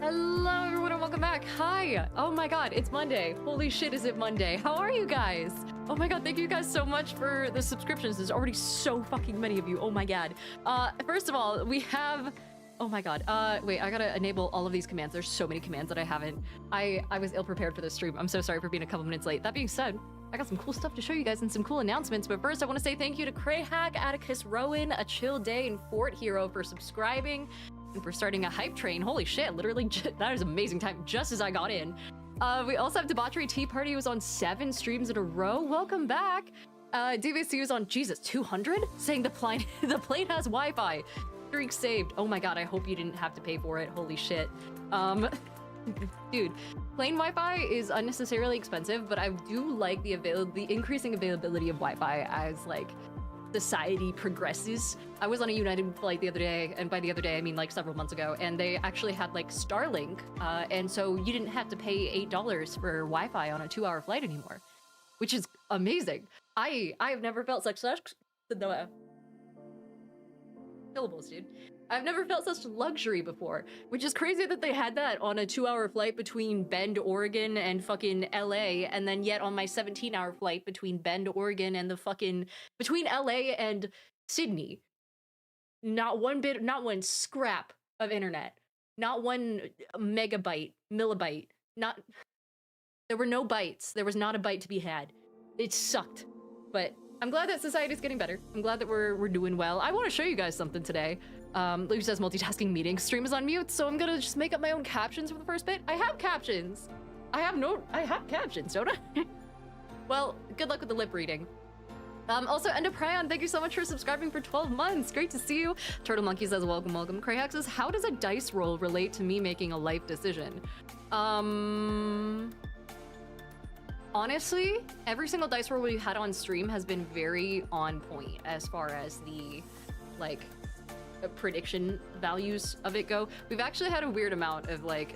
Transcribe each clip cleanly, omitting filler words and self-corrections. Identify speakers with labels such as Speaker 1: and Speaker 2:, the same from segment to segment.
Speaker 1: Hello everyone and welcome back. Hi. Oh my god, it's Monday. Holy shit, is it Monday? How are you guys? Oh my god, thank you guys so much for the subscriptions. There's already so fucking many of you. Oh my god. First of all, we have... Oh my god. Wait, I gotta enable all of these commands. There's so many commands that I haven't. I was ill-prepared for this stream. I'm so sorry for being a couple minutes late. That being said, I got some cool stuff to show you guys and some cool announcements, but first I want to say thank you to Crayhack, Atticus Rowan, A Chill Day, and Fort Hero for subscribing and for starting a hype train. Holy shit, literally, that is amazing time, just as I got in. We also have Debauchery Tea Party, who was on 7 streams in a row. Welcome back. DVC was on, Jesus, 200? Saying the plane has Wi-Fi. Streak saved. Oh my god, I hope you didn't have to pay for it. Holy shit. Dude, plain Wi-Fi is unnecessarily expensive, but I do like the increasing availability of Wi-Fi as, like, society progresses. I was on a United flight the other day, and by the other day I mean like several months ago, and they actually had like Starlink, and so you didn't have to pay $8 for Wi-Fi on a 2-hour flight anymore, which is amazing. I have never felt such syllables, dude. I've never felt such luxury before, which is crazy that they had that on a 2-hour flight between Bend, Oregon and fucking LA, and then yet on my 17-hour flight between Bend, Oregon and between LA and Sydney. Not one scrap of internet. Not one megabyte, millibyte. There were no bytes. There was not a byte to be had. It sucked, but I'm glad that society's getting better. I'm glad that we're doing well. I want to show you guys something today. Luke says multitasking meeting. Stream is on mute, so I'm gonna just make up my own captions for the first bit. I have captions. I have captions, don't I? Well, good luck with the lip reading. Also, Endoprion, thank you so much for subscribing for 12 months. Great to see you. Turtle Monkey says, welcome, welcome. Crayhack says, how does a dice roll relate to me making a life decision? Honestly, every single dice roll we've had on stream has been very on point as far as the, like, prediction values of it go. We've actually had a weird amount of, like,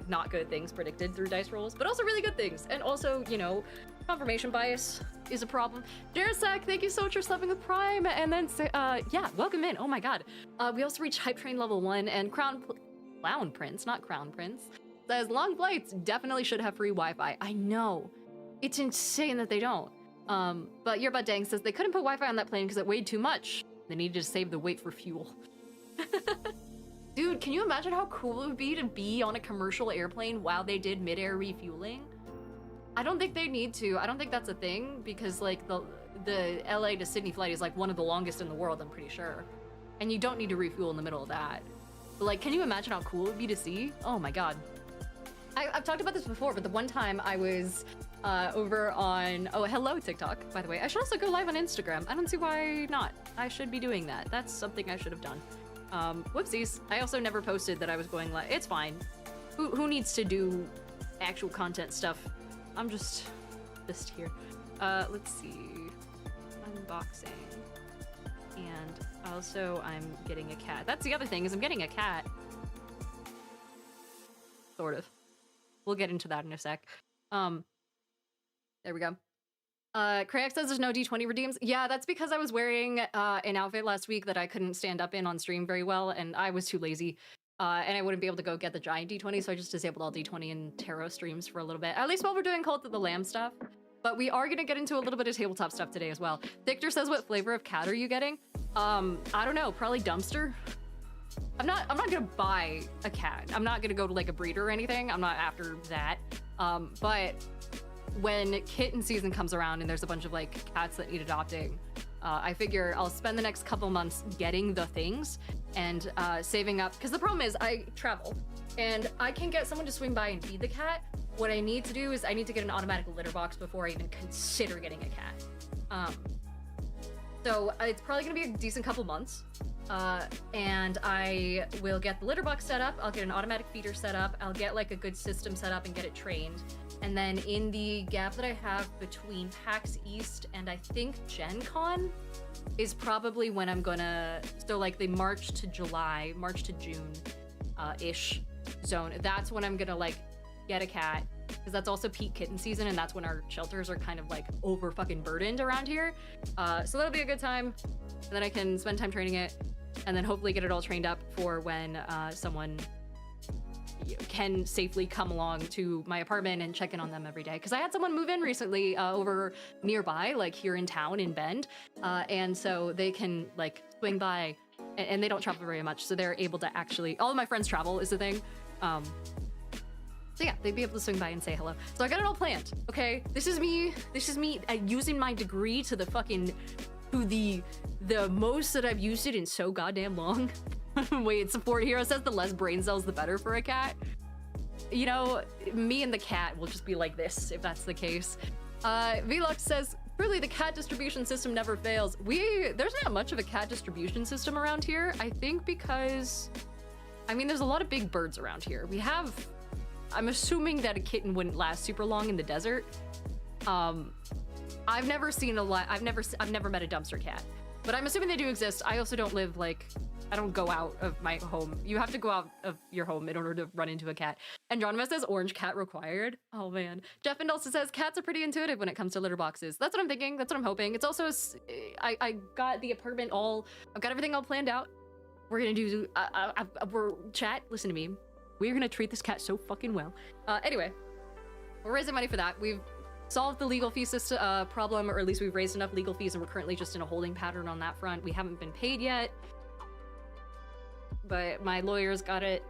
Speaker 1: not good things predicted through dice rolls, but also really good things. And also, you know, confirmation bias is a problem. Jarasak, thank you so much for subbing with Prime. And then, yeah, welcome in. Oh my god. We also reached Hype Train level 1, and Clown Prince, not Crown Prince, says long flights definitely should have free Wi-Fi. I know. It's insane that they don't. But Your Butt Dang says they couldn't put Wi-Fi on that plane because it weighed too much. They needed to save the weight for fuel. Dude, can you imagine how cool it would be to be on a commercial airplane while they did mid-air refueling? I don't think they need to. I don't think that's a thing because, like, the LA to Sydney flight is like one of the longest in the world, I'm pretty sure. And you don't need to refuel in the middle of that. But, like, can you imagine how cool it would be to see? Oh my god. I've talked about this before, but the one time I was over on, oh, hello TikTok, by the way. I should also go live on Instagram. I don't see why not. I should be doing that. That's something I should have done. Whoopsies. I also never posted that I was going live. It's fine. Who needs to do actual content stuff? I'm just here. Let's see. Unboxing. And also I'm getting a cat. That's the other thing, is I'm getting a cat. Sort of. We'll get into that in a sec. There we go. Krayak says there's no D20 redeems. Yeah, that's because I was wearing an outfit last week that I couldn't stand up in on stream very well, and I was too lazy. And I wouldn't be able to go get the giant D20, so I just disabled all D20 and tarot streams for a little bit. At least while we're doing Cult of the Lamb stuff. But we are gonna get into a little bit of tabletop stuff today as well. Victor says, what flavor of cat are you getting? I don't know, probably dumpster. I'm not gonna buy a cat. I'm not gonna go to like a breeder or anything. I'm not after that. But when kitten season comes around and there's a bunch of like cats that need adopting, I figure I'll spend the next couple months getting the things and saving up. Because the problem is I travel and I can get someone to swing by and feed the cat. What I need to do is I need to get an automatic litter box before I even consider getting a cat. So it's probably gonna be a decent couple months. And I will get the litter box set up. I'll get an automatic feeder set up. I'll get like a good system set up and get it trained. And then in the gap that I have between PAX East and I think Gen Con is probably when I'm gonna, so like the March to June ish zone. That's when I'm gonna like get a cat, because that's also peak kitten season and that's when our shelters are kind of like over fucking burdened around here. So that'll be a good time. And then I can spend time training it and then hopefully get it all trained up for when someone can safely come along to my apartment and check in on them every day. Because I had someone move in recently over nearby, like here in town in Bend, and so they can like swing by, and they don't travel very much, so they're able to actually. All of my friends travel is the thing. So yeah, they'd be able to swing by and say hello. So I got it all planned. Okay, this is me using my degree to the fucking the most that I've used it in so goddamn long. Wait, Support Hero says the less brain cells, the better for a cat. You know, me and the cat will just be like this, if that's the case. Velux says, really, the cat distribution system never fails. There's not much of a cat distribution system around here, I think because, I mean, there's a lot of big birds around here. We have, I'm assuming that a kitten wouldn't last super long in the desert. I've never seen I've never met a dumpster cat, but I'm assuming they do exist. I also don't live like, I don't go out of my home. You have to go out of your home in order to run into a cat. And Andronima says orange cat required. Oh man. Jeff and also says cats are pretty intuitive when it comes to litter boxes. That's what I'm thinking. That's what I'm hoping. It's also, I got the apartment I've got everything all planned out. We're gonna do, chat, listen to me. We're gonna treat this cat so fucking well. Anyway, we're raising money for that. We've solved the legal fee system problem, or at least we've raised enough legal fees, and we're currently just in a holding pattern on that front. We haven't been paid yet, but my lawyers got it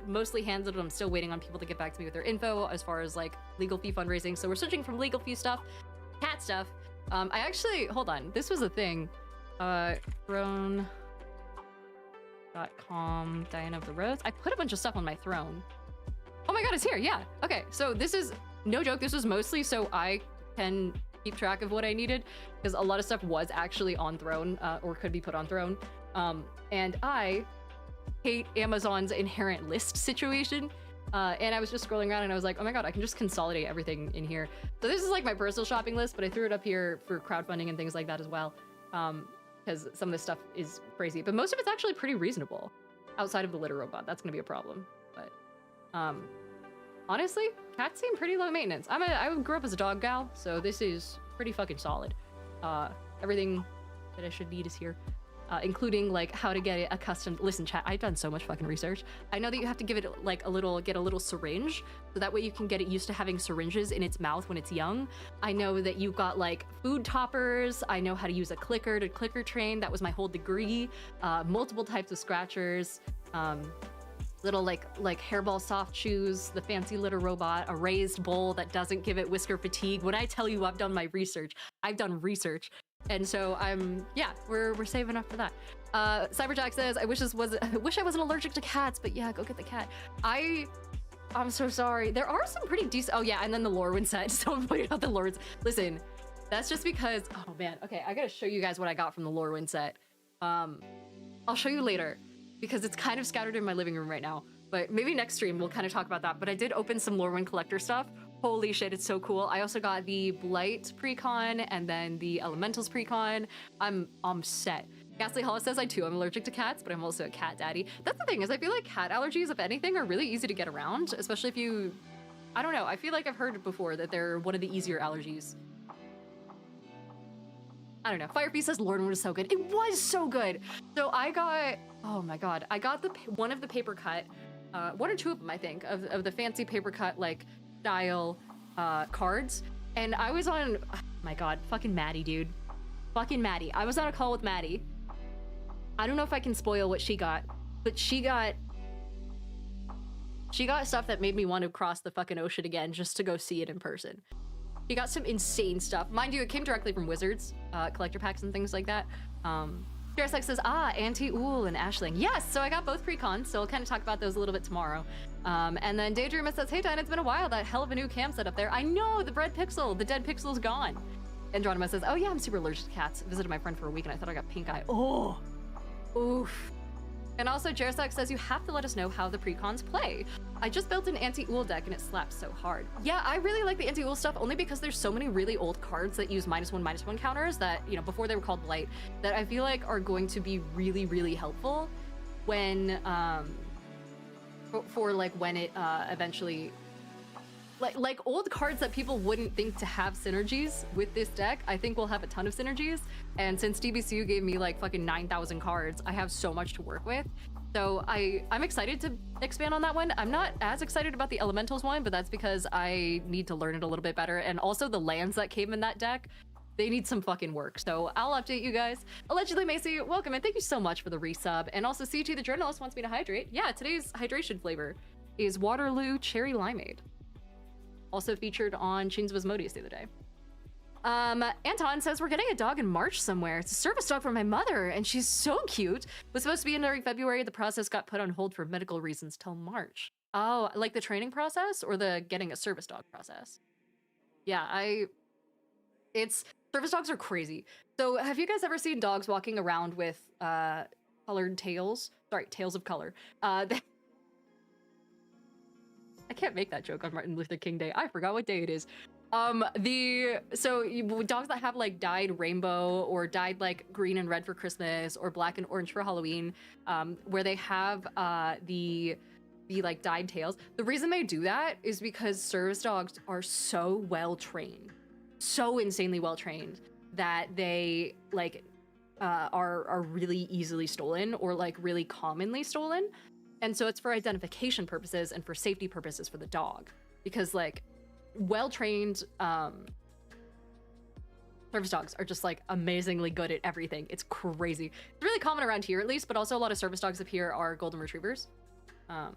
Speaker 1: mostly handled. I'm still waiting on people to get back to me with their info as far as like legal fee fundraising. So we're switching from legal fee stuff, cat stuff. I actually, hold on, this was a thing. Throne.com, Diana of the Rose. I put a bunch of stuff on my throne. Oh my god, it's here, yeah. Okay, so this is, no joke, this was mostly so I can keep track of what I needed, because a lot of stuff was actually on Throne, or could be put on Throne. And I hate Amazon's inherent list situation. And I was just scrolling around and I was like, oh my god, I can just consolidate everything in here. So this is like my personal shopping list, but I threw it up here for crowdfunding and things like that as well. Because some of this stuff is crazy, but most of it's actually pretty reasonable. Outside of the litter robot, that's gonna be a problem. But honestly, cats seem pretty low maintenance. I grew up as a dog gal, so this is pretty fucking solid. Everything that I should need is here. Including like how to get it accustomed. Listen, chat, I've done so much fucking research. I know that you have to give it like get a little syringe, so that way you can get it used to having syringes in its mouth when it's young. I know that you've got like food toppers. I know how to use a clicker to clicker train. That was my whole degree. Multiple types of scratchers. Little like hairball soft chews, the fancy litter robot, a raised bowl that doesn't give it whisker fatigue. When I tell you I've done my research, I've done research. And so we're saving up for that. Cyberjack says, I wish I wasn't allergic to cats, but yeah, go get the cat. I'm so sorry. There are some pretty decent, oh yeah, and then the Lorwyn set. Someone pointed out the Lords. Listen, that's just because, oh man, okay, I gotta show you guys what I got from the Lorwyn set. I'll show you later, because it's kind of scattered in my living room right now. But maybe next stream we'll kind of talk about that. But I did open some Lorwyn collector stuff. Holy shit, it's so cool. I also got the Blight precon and then the Elementals precon. I'm set. Ghastly Hollow says I too am allergic to cats, but I'm also a cat daddy. That's the thing, is I feel like cat allergies, if anything, are really easy to get around, especially if you, I don't know, I feel like I've heard it before that they're one of the easier allergies. I don't know. Firefeast says Lorwyn was so good. It was so good. So I got, oh my god, I got one of the paper cut, one or two of them, I think, of the fancy paper cut, like, style cards. And I was on, oh my god, fucking Maddie, dude. Fucking Maddie. I was on a call with Maddie. I don't know if I can spoil what she got, but she got stuff that made me want to cross the fucking ocean again just to go see it in person. She got some insane stuff. Mind you, it came directly from Wizards, collector packs and things like that. Jurasex says, Anti-Ool and Ashling. Yes, so I got both pre-cons, so we'll kind of talk about those a little bit tomorrow. And then Daydreamer says, hey, Diana, it's been a while. That hell of a new cam set up there. I know, the red pixel, the dead pixel's gone. Andronima says, oh yeah, I'm super allergic to cats. Visited my friend for a week and I thought I got pink eye. Oh, oof. And also, Jerasax says, you have to let us know how the precons play. I just built an anti-Ool deck and it slaps so hard. Yeah, I really like the anti-Ool stuff only because there's so many really old cards that use -1/-1 counters that, you know, before they were called Blight, that I feel like are going to be really, really helpful when, for like when it eventually, like old cards that people wouldn't think to have synergies with this deck, I think we'll have a ton of synergies. And since DBCU gave me like fucking 9,000 cards, I have so much to work with. So I'm excited to expand on that one. I'm not as excited about the Elementals one, but that's because I need to learn it a little bit better. And also the lands that came in that deck, they need some fucking work. So I'll update you guys. Allegedly Macy, welcome, and thank you so much for the resub. And also CT the Journalist wants me to hydrate. Yeah, today's hydration flavor is Waterloo Cherry Limeade. Also featured on Chains of Asmodeus the other day. Anton says we're getting a dog in March somewhere. It's a service dog for my mother, and she's so cute. Was supposed to be in during February. The process got put on hold for medical reasons till March. Oh, like the training process or the getting a service dog process? Yeah, it's service dogs are crazy. So have you guys ever seen dogs walking around with colored tails? Sorry, tails of color. I can't make that joke on Martin Luther King Day. I forgot what day it is. Dogs that have like dyed rainbow or dyed like green and red for Christmas or black and orange for Halloween, where they have the like dyed tails. The reason they do that is because service dogs are so well trained, so insanely well trained that they like are really easily stolen or like really commonly stolen. And so it's for identification purposes and for safety purposes for the dog, because like well-trained service dogs are just like amazingly good at everything. It's crazy. It's really common around here at least, but also a lot of service dogs up here are golden retrievers. So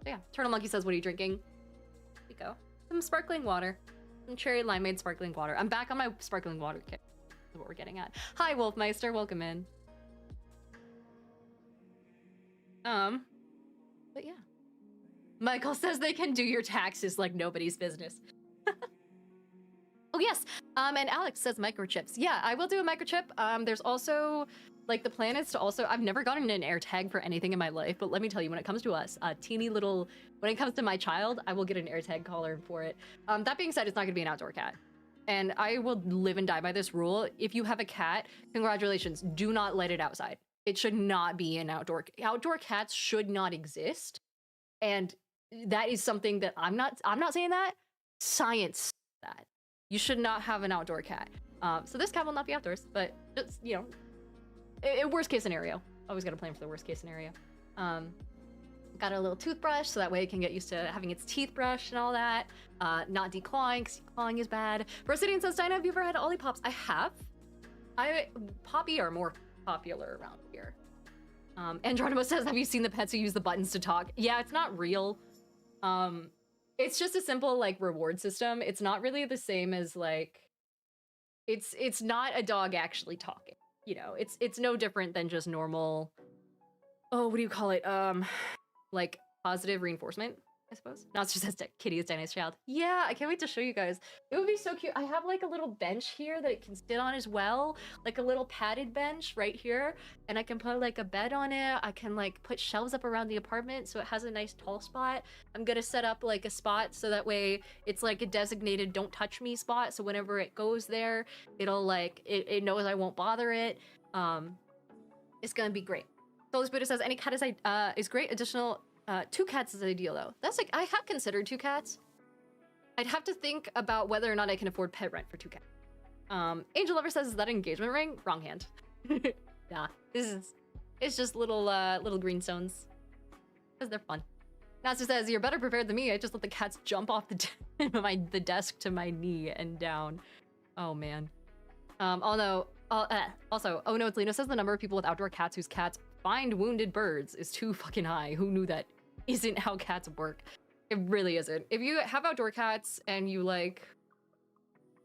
Speaker 1: yeah, Turtle Monkey says, what are you drinking? Here we go. Some sparkling water. Some cherry limeade sparkling water. I'm back on my sparkling water kick. That's what we're getting at. Hi, Wolfmeister. Welcome in. But yeah. Michael says they can do your taxes like nobody's business. Oh yes, and Alex says microchips. Yeah, I will do a microchip. There's also, like the plan is to also, I've never gotten an air tag for anything in my life, but let me tell you, when it comes to us, teeny little, when it comes to my child, I will get an air tag collar for it. That being said, it's not gonna be an outdoor cat. And I will live and die by this rule. If you have a cat, congratulations, do not let it outside. It should not be an outdoor cats should not exist. And that is something that I'm not saying that, science that. You should not have an outdoor cat. So this cat will not be outdoors, but just, you know, worst case scenario. Always got a plan for the worst case scenario. Got a little toothbrush so that way it can get used to having its teeth brushed and all that. Not declawing, because declawing is bad. Brosidian says, Dinah, have you ever had Ollipops? I have. Poppy are more popular around here. Andronimo says, have you seen the pets who use the buttons to talk? Yeah, it's not real. It's just a simple like reward system. It's not really the same as like, it's not a dog actually talking. You know, it's no different than just normal. Oh, what do you call it? Like positive reinforcement, I suppose. No, it's just as Kitty is Dinah's child. Yeah, I can't wait to show you guys. It would be so cute. I have like a little bench here that it can sit on as well, like a little padded bench right here, and I can put like a bed on it. I can like put shelves up around the apartment so it has a nice tall spot. I'm gonna set up like a spot so that way it's like a designated don't touch me spot, so whenever it goes there, it'll like it knows I won't bother it. It's gonna be great. Soulless Buddha says any cat is great. Additional 2 cats is ideal though. That's like, I have considered 2 cats. I'd have to think about whether or not I can afford pet rent for 2 cats. Angel Lover says, is that an engagement ring? Wrong hand. Nah, it's just little green stones. Because they're fun. Natsu says, you're better prepared than me. I just let the cats jump off the desk to my knee and down. Oh man. Also, oh no, it's Lena says the number of people with outdoor cats whose cats find wounded birds is too fucking high. Who knew that isn't how cats work? It really isn't. If you have outdoor cats and you like,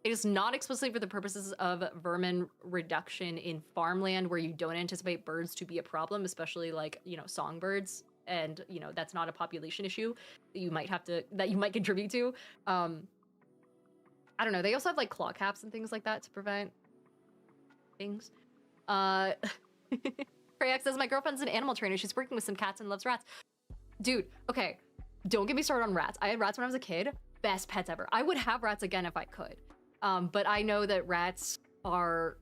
Speaker 1: it is not explicitly for the purposes of vermin reduction in farmland where you don't anticipate birds to be a problem, especially like, you know, songbirds. And, you know, that's not a population issue that you might contribute to. I don't know. They also have like claw caps and things like that to prevent things. Krayak says, my girlfriend's an animal trainer. She's working with some cats and loves rats. Dude, okay. Don't get me started on rats. I had rats when I was a kid. Best pets ever. I would have rats again if I could. But I know that rats are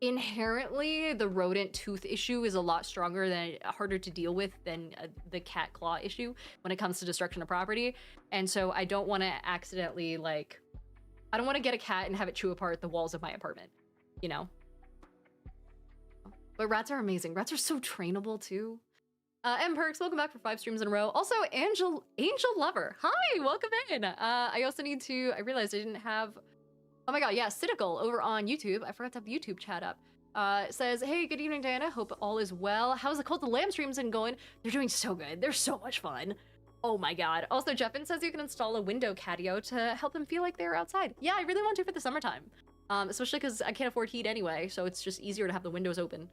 Speaker 1: inherently, the rodent tooth issue is a lot stronger than harder to deal with than the cat claw issue when it comes to destruction of property. And so I don't want to accidentally like, I don't want to get a cat and have it chew apart the walls of my apartment, you know? But rats are amazing. Rats are so trainable too. M Perks, welcome back for 5 streams in a row. Also, Angel Lover, hi, welcome in. I also need to, I realized I didn't have, oh my god, yeah, Cynical over on YouTube. I forgot to have the YouTube chat up. Says, hey, good evening, Diana. Hope all is well. How's the Cult of Lamb streams been going? They're doing so good. They're so much fun. Oh my god. Also, Jeffin says you can install a window catio to help them feel like they're outside. Yeah, I really want to for the summertime. Especially because I can't afford heat anyway, so it's just easier to have the windows open.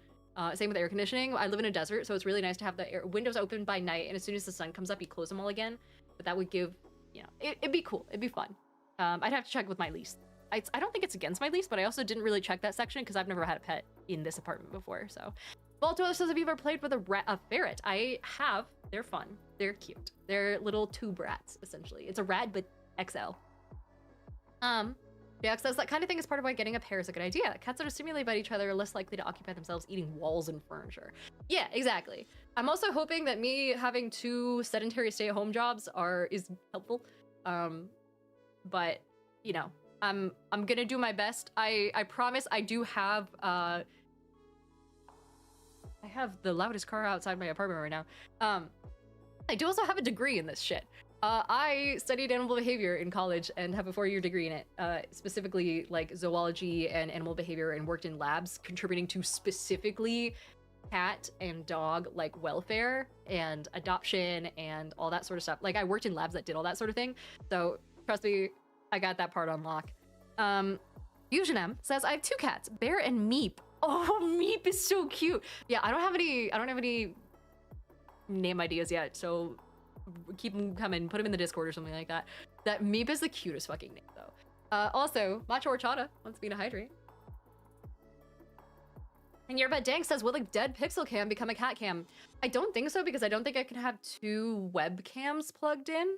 Speaker 1: Same with air conditioning. I live in a desert, so it's really nice to have the windows open by night, and as soon as the sun comes up, you close them all again. But that would give, you know, it'd be cool. It'd be fun. I'd have to check with my lease. I don't think it's against my lease, but I also didn't really check that section because I've never had a pet in this apartment before, so. Baltimore says, have you ever played with a ferret? I have. They're fun. They're cute. They're little tube rats, essentially. It's a rat, but XL. Jack says, that kind of thing is part of why getting a pair is a good idea. Cats that are stimulated by each other are less likely to occupy themselves eating walls and furniture. Yeah, exactly. I'm also hoping that me having 2 sedentary stay-at-home jobs is helpful. But, you know, I'm gonna do my best. I promise I do have, I have the loudest car outside my apartment right now. I do also have a degree in this shit. I studied animal behavior in college and have a 4-year degree in it, specifically like zoology and animal behavior, and worked in labs contributing to specifically cat and dog like welfare and adoption and all that sort of stuff. Like I worked in labs that did all that sort of thing. So trust me, I got that part on lock. Fusion M says, I have 2 cats, Bear and Meep. Oh, Meep is so cute. Yeah, I don't have any name ideas yet, so keep them coming, put them in the Discord or something like that. That Meep is the cutest fucking name though. Also, Macho Horchata wants me to hydrate. And Yerbet Dank says, will a dead pixel cam become a cat cam? I don't think so, because I don't think I can have 2 webcams plugged in.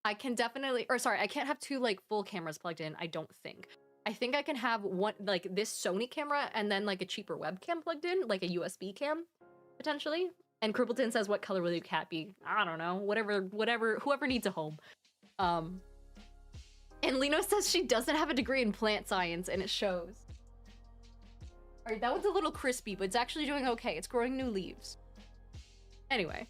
Speaker 1: I can definitely, or sorry, I can't have 2 like full cameras plugged in, I don't think. I think I can have one, like this Sony camera and then like a cheaper webcam plugged in, like a USB cam, potentially. And Crippleton says, what color will your cat be? I don't know, whatever, whoever needs a home. And Lino says she doesn't have a degree in plant science, and it shows. All right, that one's a little crispy, but it's actually doing okay. It's growing new leaves. Anyway.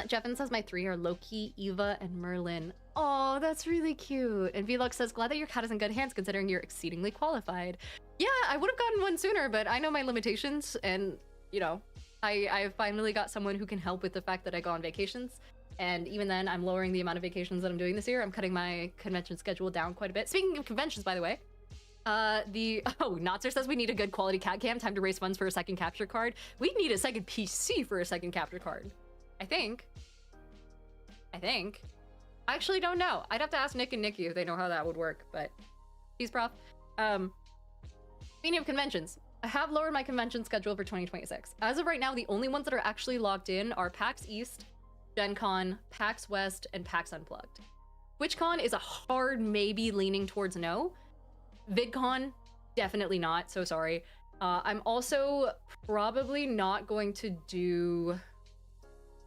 Speaker 1: Jeffin says my 3 are Loki, Eva, and Merlin. Oh, that's really cute. And Vlog says, glad that your cat is in good hands considering you're exceedingly qualified. Yeah, I would have gotten one sooner, but I know my limitations, and you know, I finally got someone who can help with the fact that I go on vacations. And even then, I'm lowering the amount of vacations that I'm doing this year. I'm cutting my convention schedule down quite a bit. Speaking of conventions, by the way, Notzer says we need a good quality cat cam. Time to raise funds for a second capture card. We need a second PC for a second capture card. I think. I actually don't know. I'd have to ask Nick and Nikki if they know how that would work, but peace, prof. Speaking of conventions, I have lowered my convention schedule for 2026. As of right now, the only ones that are actually logged in are PAX East, Gen Con, PAX West, and PAX Unplugged. TwitchCon is a hard maybe leaning towards no. VidCon, definitely not, so sorry. I'm also probably not going to do...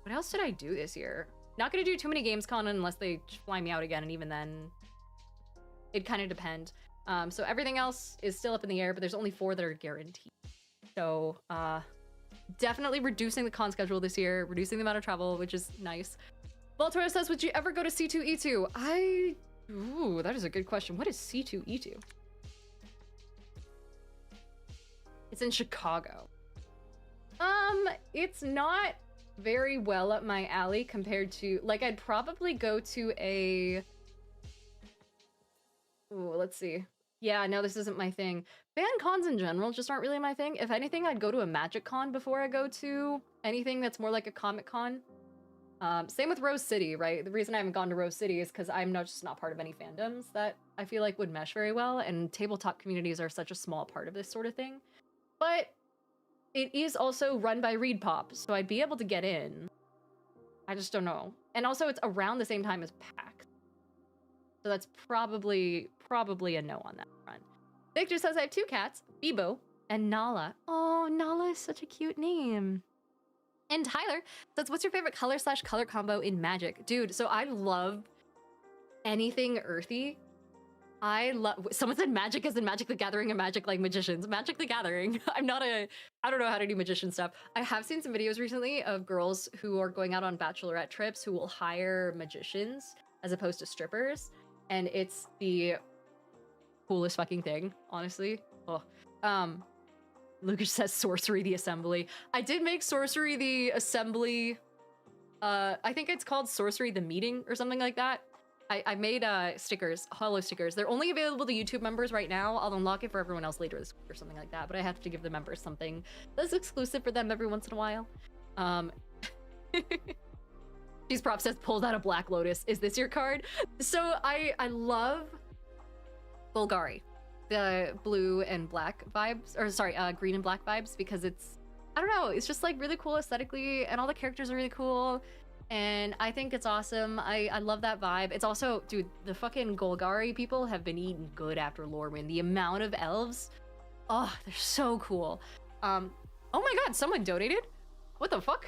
Speaker 1: What else did I do this year? Not gonna do too many Gamescom unless they fly me out again, and even then, it'd kind of depend. So everything else is still up in the air, but there's only 4 that are guaranteed. So, definitely reducing the con schedule this year, reducing the amount of travel, which is nice. Baltimore says, would you ever go to C2E2? Ooh, that is a good question. What is C2E2? It's in Chicago. It's not very well up my alley compared to, like, I'd probably go to a... Ooh, let's see. Yeah, no, this isn't my thing. Fan cons in general just aren't really my thing. If anything, I'd go to a Magic Con before I go to anything that's more like a Comic Con. Same with Rose City, right? The reason I haven't gone to Rose City is because I'm just not part of any fandoms that I feel like would mesh very well, and tabletop communities are such a small part of this sort of thing. But it is also run by ReedPop, so I'd be able to get in. I just don't know. And also, it's around the same time as PAX. So that's probably a no on that front. Victor says, I have 2 cats, Bebo and Nala. Oh, Nala is such a cute name. And Tyler says, what's your favorite color/color combo in Magic? Dude, so I love anything earthy. I love. Someone said magic as in Magic the Gathering and magic like magicians. Magic the Gathering. I don't know how to do magician stuff. I have seen some videos recently of girls who are going out on bachelorette trips who will hire magicians as opposed to strippers, and it's the coolest fucking thing, honestly. Oh, Lucas says sorcery the assembly. I did make sorcery the assembly. I think it's called sorcery the meeting or something like that. I made stickers, hollow stickers. They're only available to YouTube members right now. I'll unlock it for everyone else later this week or something like that, but I have to give the members something that's exclusive for them every once in a while. These prop says pulls out a Black Lotus. Is this your card? So I love Golgari, the blue and black vibes, or sorry, green and black vibes, because it's, I don't know, it's just like really cool aesthetically, and all the characters are really cool. And I think it's awesome. I love that vibe. It's also, dude, the fucking Golgari people have been eating good after Lorwyn. The amount of elves, oh, they're so cool. Oh my god, someone donated? What the fuck?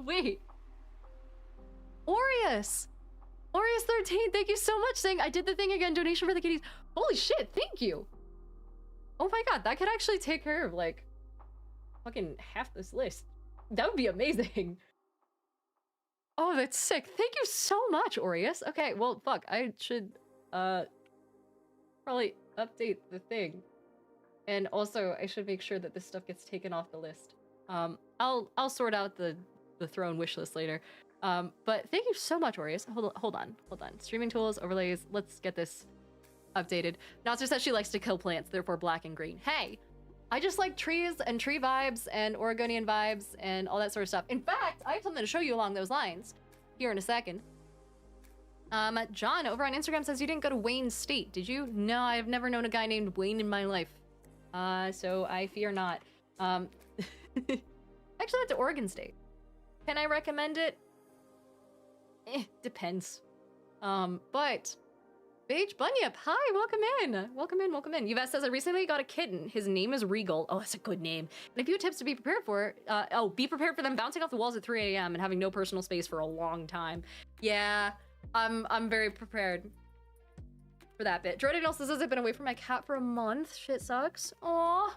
Speaker 1: Wait. Aureus 13, thank you so much, saying I did the thing again, donation for the kitties. Holy shit, thank you. Oh my god, that could actually take care of like fucking half this list. That would be amazing. Oh, that's sick. Thank you so much, Aureus. Okay, well, fuck. I should, probably update the thing. And also, I should make sure that this stuff gets taken off the list. I'll sort out the throne wish list later. But thank you so much, Aureus. Hold on. Streaming tools, overlays. Let's get this updated. Natsu says she likes to kill plants, therefore black and green. Hey! I just like trees and tree vibes and Oregonian vibes and all that sort of stuff. In fact, I have something to show you along those lines here in a second. John over on Instagram says you didn't go to Wayne State, did you? No, I've never known a guy named Wayne in my life. So I fear not. Actually, went to Oregon State. Can I recommend it? Depends. But Beige Bunyip, hi, welcome in. Yvette says, I recently got a kitten. His name is Regal. Oh, that's a good name. And a few tips to be prepared for. Be prepared for them bouncing off the walls at 3 a.m. and having no personal space for a long time. Yeah, I'm very prepared for that bit. Jordan also says, I've been away from my cat for a month. Shit sucks. Aw.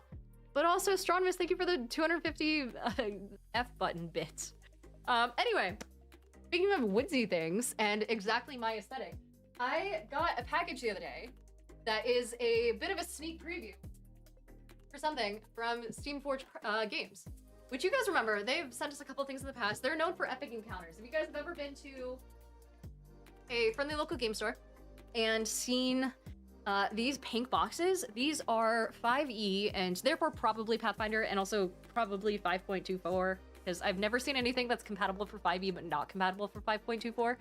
Speaker 1: But also, Strongmas, thank you for the 250 F button bits. Anyway, speaking of woodsy things and exactly my aesthetic, I got a package the other day that is a bit of a sneak preview for something from Steamforge Games, which you guys remember, they've sent us a couple things in the past. They're known for epic encounters. If you guys have ever been to a friendly local game store and seen these pink boxes, these are 5e and therefore probably Pathfinder and also probably 5.24. Because I've never seen anything that's compatible for 5e but not compatible for 5.24.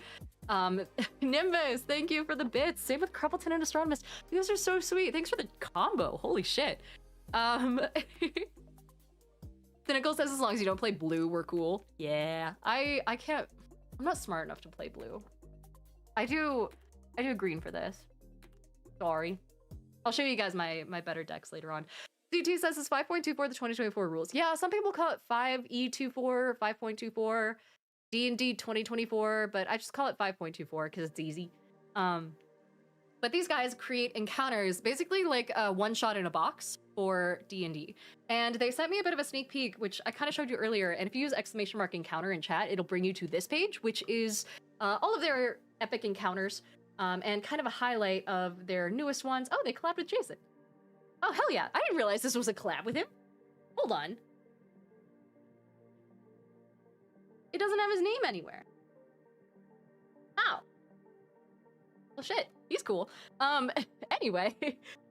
Speaker 1: Nimbus, thank you for the bits. Same with Cruppleton and Astronomus. You guys are so sweet. Thanks for the combo. Holy shit. Cynical says as long as you don't play blue, we're cool. Yeah, I can't. I'm not smart enough to play blue. I do green for this. Sorry. I'll show you guys my better decks later on. CT says it's 5.24 the 2024 rules. Yeah, some people call it 5E24, 5.24, D&D 2024, but I just call it 5.24 because it's easy. But these guys create encounters, basically like a one-shot in a box for D&D. And they sent me a bit of a sneak peek, which I kind of showed you earlier. And if you use ! encounter in chat, it'll bring you to this page, which is all of their epic encounters and kind of a highlight of their newest ones. Oh, they collabed with Jason. Oh, hell yeah. I didn't realize this was a collab with him. Hold on. It doesn't have his name anywhere. Oh. Well, shit. He's cool. Anyway.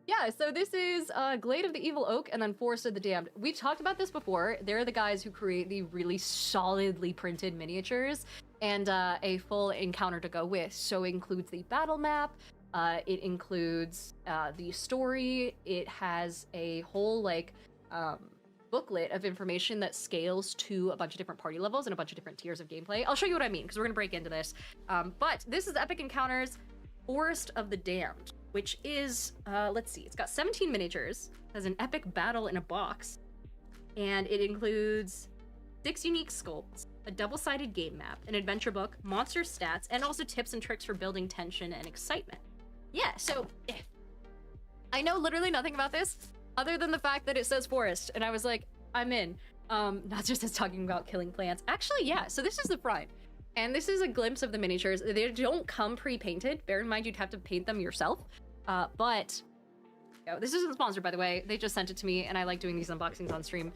Speaker 1: Yeah, so this is Glade of the Evil Oak and then Forest of the Damned. We've talked about this before. They're the guys who create the really solidly printed miniatures and a full encounter to go with. So it includes the battle map. It includes the story. It has a whole like booklet of information that scales to a bunch of different party levels and a bunch of different tiers of gameplay. I'll show you what I mean because we're gonna break into this. But this is Epic Encounters Forest of the Damned, which is let's see, it's got 17 miniatures, has an epic battle in a box, and it includes 6 unique sculpts, a double-sided game map, an adventure book, monster stats, and also tips and tricks for building tension and excitement. Yeah, so I know literally nothing about this other than the fact that it says forest, and I was like, I'm in. Not just as talking about killing plants. Actually, yeah, so this is the front. And this is a glimpse of the miniatures. They don't come pre-painted. Bear in mind, you'd have to paint them yourself. But this isn't sponsored, by the way. They just sent it to me, and I like doing these unboxings on stream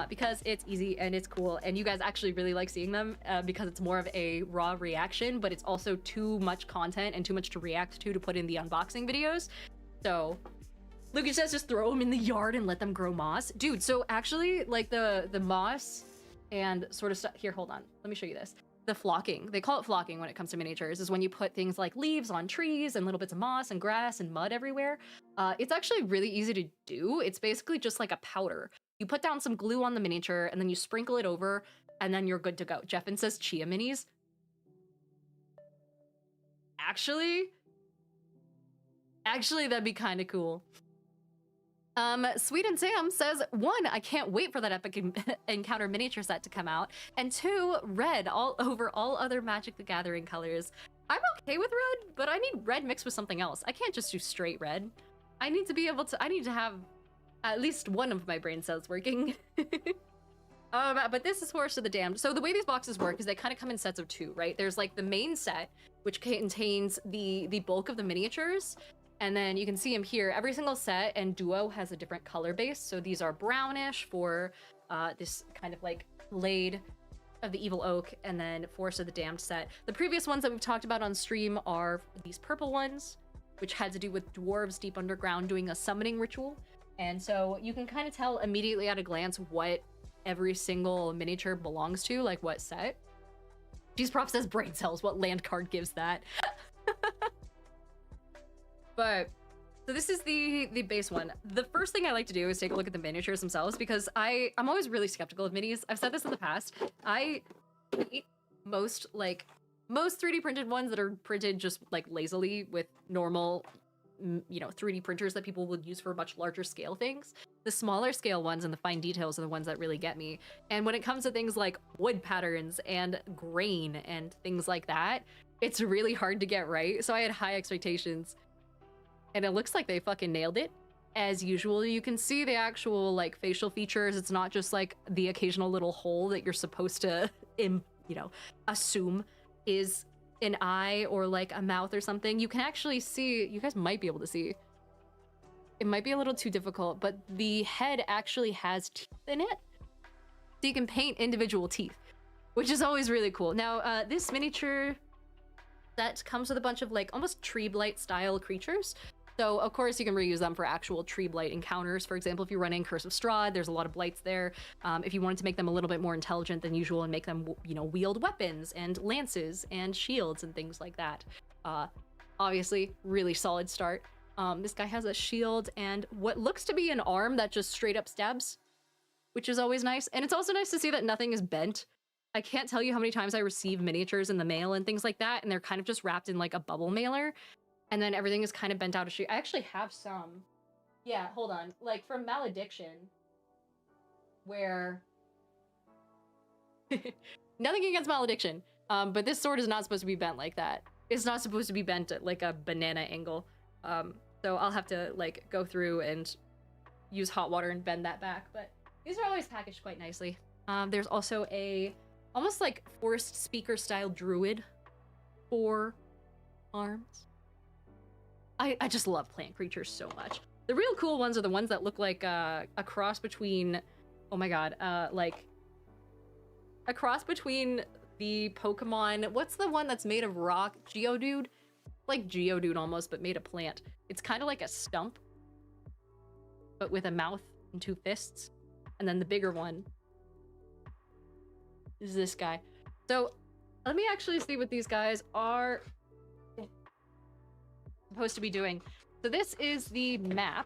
Speaker 1: because it's easy and it's cool. And you guys actually really like seeing them because it's more of a raw reaction, but it's also too much content and too much to react to put in the unboxing videos. So Lucas says just throw them in the yard and let them grow moss. Dude, so actually, like the moss and sort of stuff. Here, hold on. Let me show you this. The flocking, they call it flocking when it comes to miniatures, is when you put things like leaves on trees and little bits of moss and grass and mud everywhere. It's actually really easy to do. It's basically just like a powder. You put down some glue on the miniature and then you sprinkle it over and then you're good to go. Jeffin says chia minis. Actually, that'd be kind of cool. Sweet and Sam says, 1, I can't wait for that Epic Encounter miniature set to come out, and 2, red all over all other Magic the Gathering colors. I'm okay with red, but I need red mixed with something else. I can't just do straight red. I need to be able to, I need to have at least one of my brain cells working. But this is Forest of the Damned. So the way these boxes work is they kind of come in sets of 2, right? There's like the main set, which contains the bulk of the miniatures. And then you can see them here. Every single set and duo has a different color base. So these are brownish for this kind of like Blade of the Evil Oak, and then Forest of the Damned set. The previous ones that we've talked about on stream are these purple ones, which had to do with dwarves deep underground doing a summoning ritual. And so you can kind of tell immediately at a glance what every single miniature belongs to, like what set. Cheese Prof says brain cells. What land card gives that? But so this is the base one. The first thing I like to do is take a look at the miniatures themselves because I'm always really skeptical of minis. I've said this in the past. I hate most 3D printed ones that are printed just like lazily with normal, 3D printers that people would use for much larger scale things. The smaller scale ones and the fine details are the ones that really get me. And when it comes to things like wood patterns and grain and things like that, it's really hard to get right. So I had high expectations. And it looks like they fucking nailed it. As usual, you can see the actual like facial features. It's not just like the occasional little hole that you're supposed to, assume is an eye or like a mouth or something. You can actually see, you guys might be able to see. It might be a little too difficult, but the head actually has teeth in it. So you can paint individual teeth, which is always really cool. Now, this miniature set comes with a bunch of like almost tree blight style creatures. So, of course, you can reuse them for actual tree blight encounters. For example, if you're running Curse of Strahd, there's a lot of blights there. If you wanted to make them a little bit more intelligent than usual and make them, wield weapons and lances and shields and things like that. Obviously, really solid start. This guy has a shield and what looks to be an arm that just straight up stabs, which is always nice. And it's also nice to see that nothing is bent. I can't tell you how many times I receive miniatures in the mail and things like that, and they're kind of just wrapped in like a bubble mailer. And then everything is kind of bent out of shape. I actually have some. Yeah, hold on. Like from Malediction, where nothing against Malediction, but this sword is not supposed to be bent like that. It's not supposed to be bent at like a banana angle. So I'll have to like go through and use hot water and bend that back. But these are always packaged quite nicely. There's also a almost like Forest Speaker style druid 4 arms. I just love plant creatures so much. The real cool ones are the ones that look like a cross between, oh my god, like a cross between the Pokemon, what's the one that's made of rock? Geodude? Like Geodude almost, but made of plant. It's kind of like a stump, but with a mouth and 2 fists. And then the bigger one is this guy. So let me actually see what these guys are supposed to be doing. So this is the map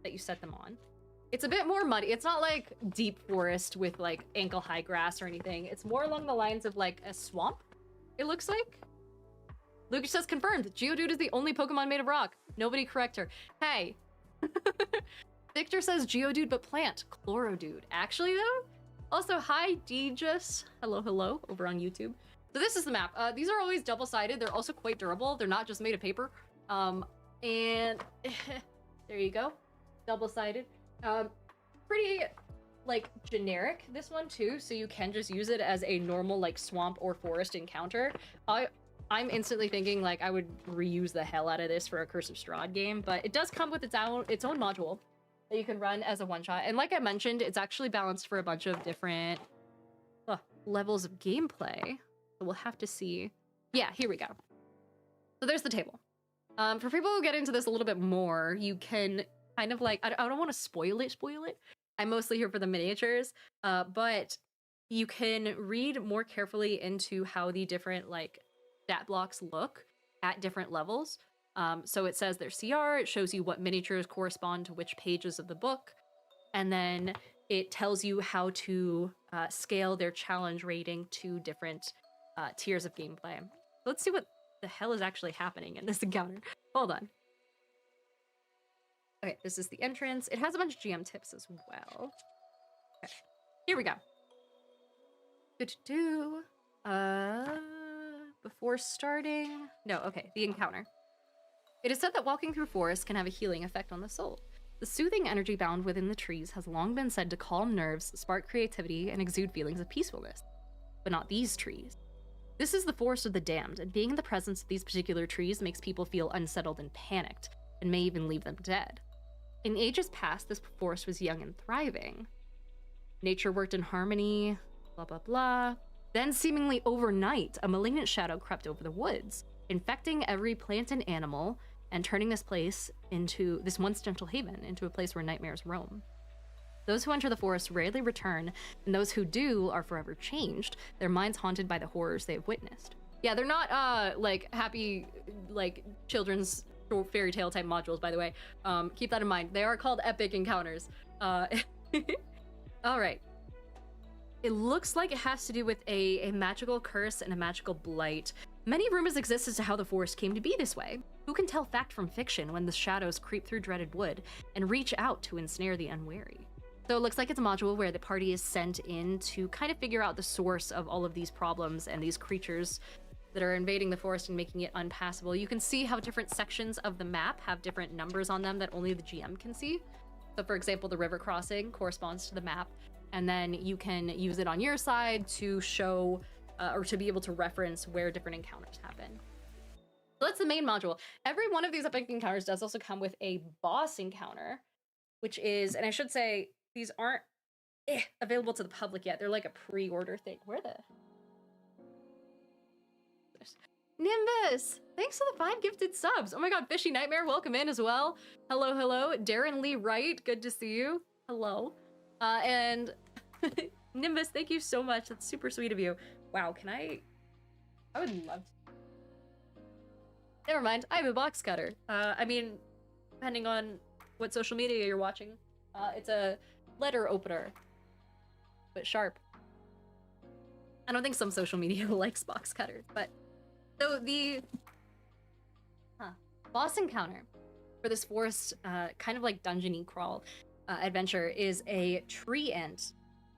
Speaker 1: that you set them on. It's a bit more muddy. It's not like deep forest with like ankle high grass or anything. It's more along the lines of like a swamp, it looks like. Lucas says confirmed. Geodude is the only Pokemon made of rock. Nobody correct her. Hey. Victor says Geodude but plant. Chlorodude. Actually though, also hi Deejus. Hello over on YouTube. So this is the map. These are always double-sided. They're also quite durable. They're not just made of paper. And There you go. Double-sided. Pretty, like, generic, this one, too, so you can just use it as a normal, like, swamp or forest encounter. I'm instantly thinking, like, I would reuse the hell out of this for a Curse of Strahd game, but it does come with its own module that you can run as a one-shot. And like I mentioned, it's actually balanced for a bunch of different levels of gameplay. So we'll have to see. Yeah, here we go. So there's the table. For people who get into this a little bit more, you can kind of like, I don't want to spoil it. I'm mostly here for the miniatures, but you can read more carefully into how the different like stat blocks look at different levels. So it says their CR, it shows you what miniatures correspond to which pages of the book, and then it tells you how to scale their challenge rating to different tiers of gameplay. Let's see what the hell is actually happening in this encounter. Hold on. Okay, this is the entrance. It has a bunch of GM tips as well. Okay, here we go. Before starting... No, okay, the encounter. It is said that walking through forests can have a healing effect on the soul. The soothing energy bound within the trees has long been said to calm nerves, spark creativity, and exude feelings of peacefulness. But not these trees. This is the Forest of the Damned, and being in the presence of these particular trees makes people feel unsettled and panicked, and may even leave them dead. In ages past, this forest was young and thriving. Nature worked in harmony, blah blah blah. Then, seemingly overnight, a malignant shadow crept over the woods, infecting every plant and animal, and turning this once gentle haven into a place where nightmares roam. Those who enter the forest rarely return, and those who do are forever changed, their minds haunted by the horrors they have witnessed. Yeah, they're not, like, happy, like, children's fairy tale type modules, by the way. Keep that in mind. They are called epic encounters. Alright. It looks like it has to do with a magical curse and a magical blight. Many rumors exist as to how the forest came to be this way. Who can tell fact from fiction when the shadows creep through dreaded wood and reach out to ensnare the unwary? So it looks like it's a module where the party is sent in to kind of figure out the source of all of these problems and these creatures that are invading the forest and making it unpassable. You can see how different sections of the map have different numbers on them that only the GM can see. So for example, the river crossing corresponds to the map, and then you can use it on your side to show or to be able to reference where different encounters happen. So that's the main module. Every one of these epic encounters does also come with a boss encounter, which is, and I should say, these aren't available to the public yet. They're like a pre-order thing. Where the... Nimbus! Thanks for the 5 gifted subs! Oh my god, Fishy Nightmare, welcome in as well. Hello, hello. Darren Lee Wright, good to see you. Hello. And Nimbus, thank you so much. That's super sweet of you. Wow, can I would love to. Never mind, I have a box cutter. I mean, depending on what social media you're watching, it's a letter opener, but sharp. I don't think some social media likes box cutters, but so the boss encounter for this forest, kind of like dungeon-y crawl adventure, is a tree ent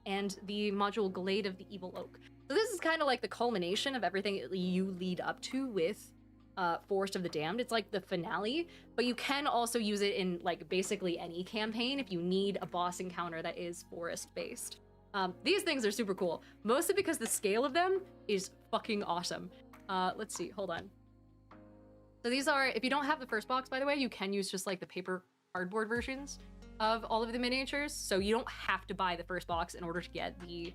Speaker 1: and the module Glade of the Evil Oak. So this is kind of like the culmination of everything you lead up to with Forest of the Damned. It's like the finale, but you can also use it in like basically any campaign if you need a boss encounter that is forest-based. These things are super cool, mostly because the scale of them is fucking awesome. Let's see, hold on. So these are, if you don't have the first box, by the way, you can use just like the paper cardboard versions of all of the miniatures, so you don't have to buy the first box in order to get the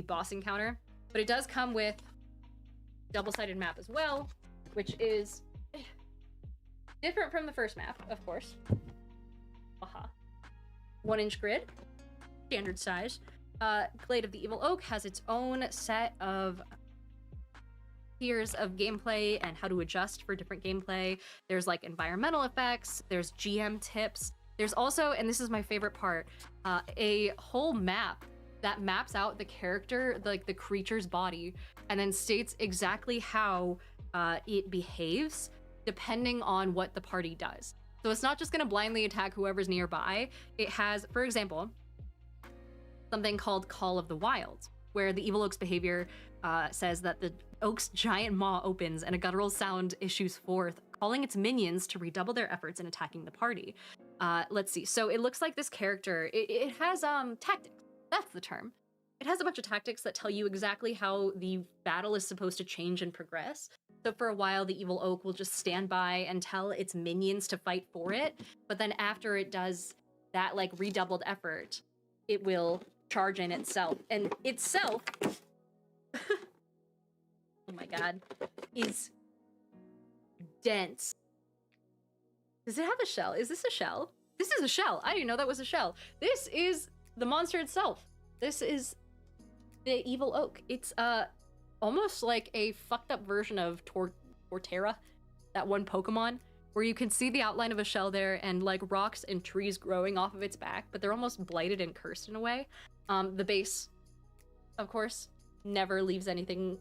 Speaker 1: boss encounter. But it does come with double-sided map as well, which is different from the first map, of course. 1-inch grid, standard size. Glade of the Evil Oak has its own set of tiers of gameplay and how to adjust for different gameplay. There's like environmental effects, there's GM tips. There's also, and this is my favorite part, a whole map that maps out the character, like the creature's body, and then states exactly how it behaves depending on what the party does. So it's not just gonna blindly attack whoever's nearby. It has, for example, something called Call of the Wild, where the Evil Oak's behavior says that the oak's giant maw opens and a guttural sound issues forth, calling its minions to redouble their efforts in attacking the party. Let's see. So it looks like this character, it has tactics. That's the term. It has a bunch of tactics that tell you exactly how the battle is supposed to change and progress. So for a while, the evil oak will just stand by and tell its minions to fight for it. But then after it does that like redoubled effort, it will charge in itself. And itself, oh my god, is dense. Does it have a shell? Is this a shell? This is a shell. I didn't know that was a shell. This is the monster itself. This is the evil oak. It's almost like a fucked up version of Torterra, that one Pokemon, where you can see the outline of a shell there and like rocks and trees growing off of its back, but they're almost blighted and cursed in a way. The base, of course, never leaves anything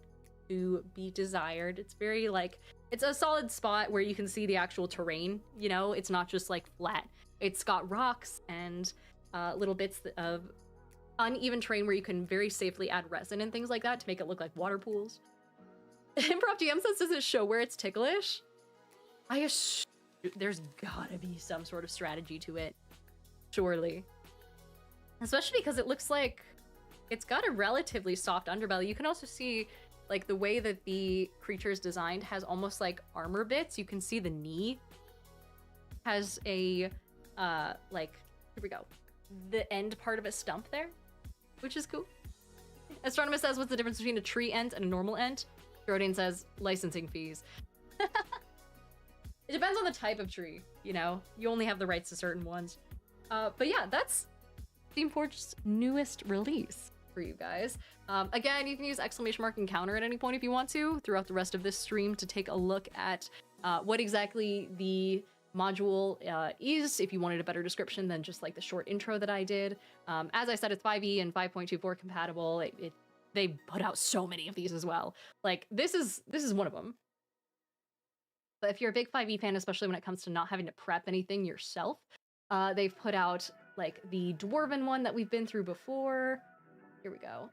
Speaker 1: to be desired. It's very like, it's a solid spot where you can see the actual terrain, you know? It's not just like flat. It's got rocks and little bits of uneven terrain where you can very safely add resin and things like that to make it look like water pools. Improv DM says, does it show where it's ticklish? I assume there's gotta be some sort of strategy to it. Surely. Especially because it looks like it's got a relatively soft underbelly. You can also see like the way that the creature is designed has almost like armor bits. You can see the knee has a, like, here we go, the end part of a stump there, which is cool. Astronomus says, what's the difference between a tree ent and a normal ent? Jordan says, licensing fees. It depends on the type of tree, you know? You only have the rights to certain ones. But yeah, that's Steamforge's newest release for you guys. Again, you can use !encounter at any point if you want to throughout the rest of this stream to take a look at what exactly the module is, if you wanted a better description than just like the short intro that I did. As I said, it's 5e and 5.24 compatible. They put out so many of these as well. Like this is one of them. But if you're a big 5e fan, especially when it comes to not having to prep anything yourself, they've put out like the Dwarven one that we've been through before. Here we go.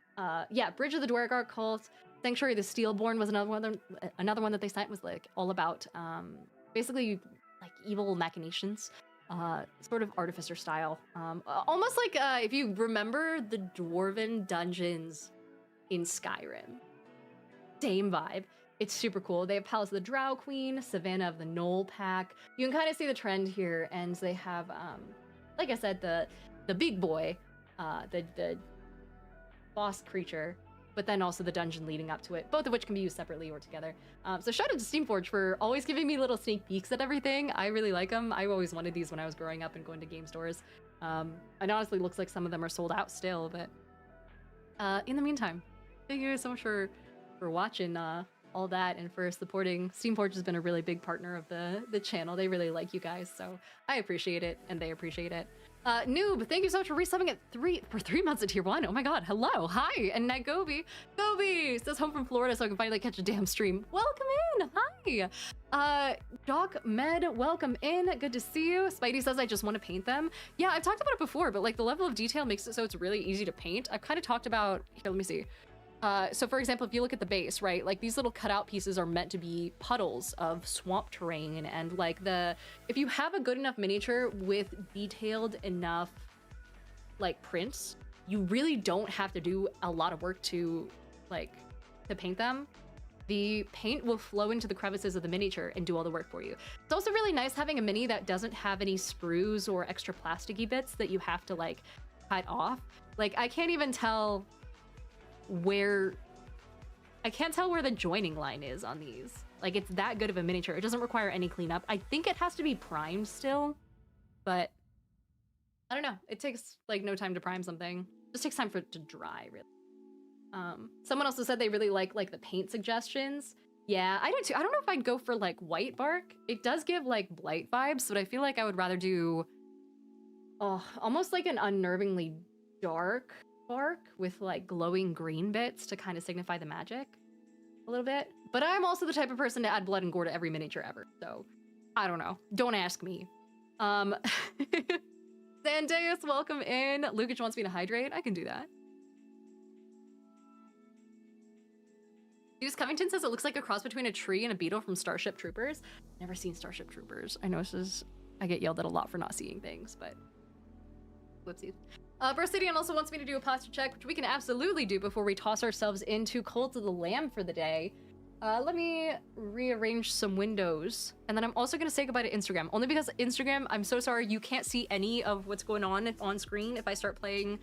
Speaker 1: Yeah, Bridge of the Dwargar Cult, Sanctuary of the Steelborn was another one that they sent, was like all about basically like evil machinations, sort of artificer style. Almost like if you remember the Dwarven dungeons in Skyrim. Same vibe. It's super cool. They have Palace of the Drow Queen, Savannah of the Knoll Pack. You can kind of see the trend here, and they have, like I said, the big boy, the boss creature, but then also the dungeon leading up to it, both of which can be used separately or together. So shout out to Steamforge for always giving me little sneak peeks at everything. I really like them. I always wanted these when I was growing up and going to game stores. And honestly, looks like some of them are sold out still, but in the meantime, thank you guys so much for watching all that and for supporting. Steamforge has been a really big partner of the channel. They really like you guys, so I appreciate it and they appreciate it. Noob, thank you so much for resubbing at 3 months at tier 1. Oh my god, hello, hi, and Nagobi. Gobi says home from Florida so I can finally catch a damn stream. Welcome in, hi. Doc Med, welcome in, good to see you. Spidey says I just want to paint them. Yeah, I've talked about it before, but like the level of detail makes it so it's really easy to paint. I've kind of talked about, here, let me see. So for example, if you look at the base, right, like these little cutout pieces are meant to be puddles of swamp terrain, and like if you have a good enough miniature with detailed enough like prints, you really don't have to do a lot of work to paint them. The paint will flow into the crevices of the miniature and do all the work for you. It's also really nice having a mini that doesn't have any sprues or extra plasticky bits that you have to like cut off. Like I can't tell where the joining line is on these. Like it's that good of a miniature. It doesn't require any cleanup. I think it has to be primed still, but I don't know. It takes like no time to prime something. It just takes time for it to dry, really. Someone also said they really like the paint suggestions. Yeah, I do too. I don't know if I'd go for like white bark. It does give like blight vibes, but I feel like I would rather do almost like an unnervingly dark bark with like glowing green bits to kind of signify the magic a little bit. But I'm also the type of person to add blood and gore to every miniature ever, so I don't know. Don't ask me. Zandeus, welcome in. Lucas wants me to hydrate. I can do that. Deuce Covington says it looks like a cross between a tree and a beetle from Starship Troopers. Never seen Starship Troopers. I know I get yelled at a lot for not seeing things, but whoopsies. Brosidian also wants me to do a posture check, which we can absolutely do before we toss ourselves into Cult of the Lamb for the day. Let me rearrange some windows, and then I'm also going to say goodbye to Instagram, only because Instagram, I'm so sorry, you can't see any of what's going on screen if I start playing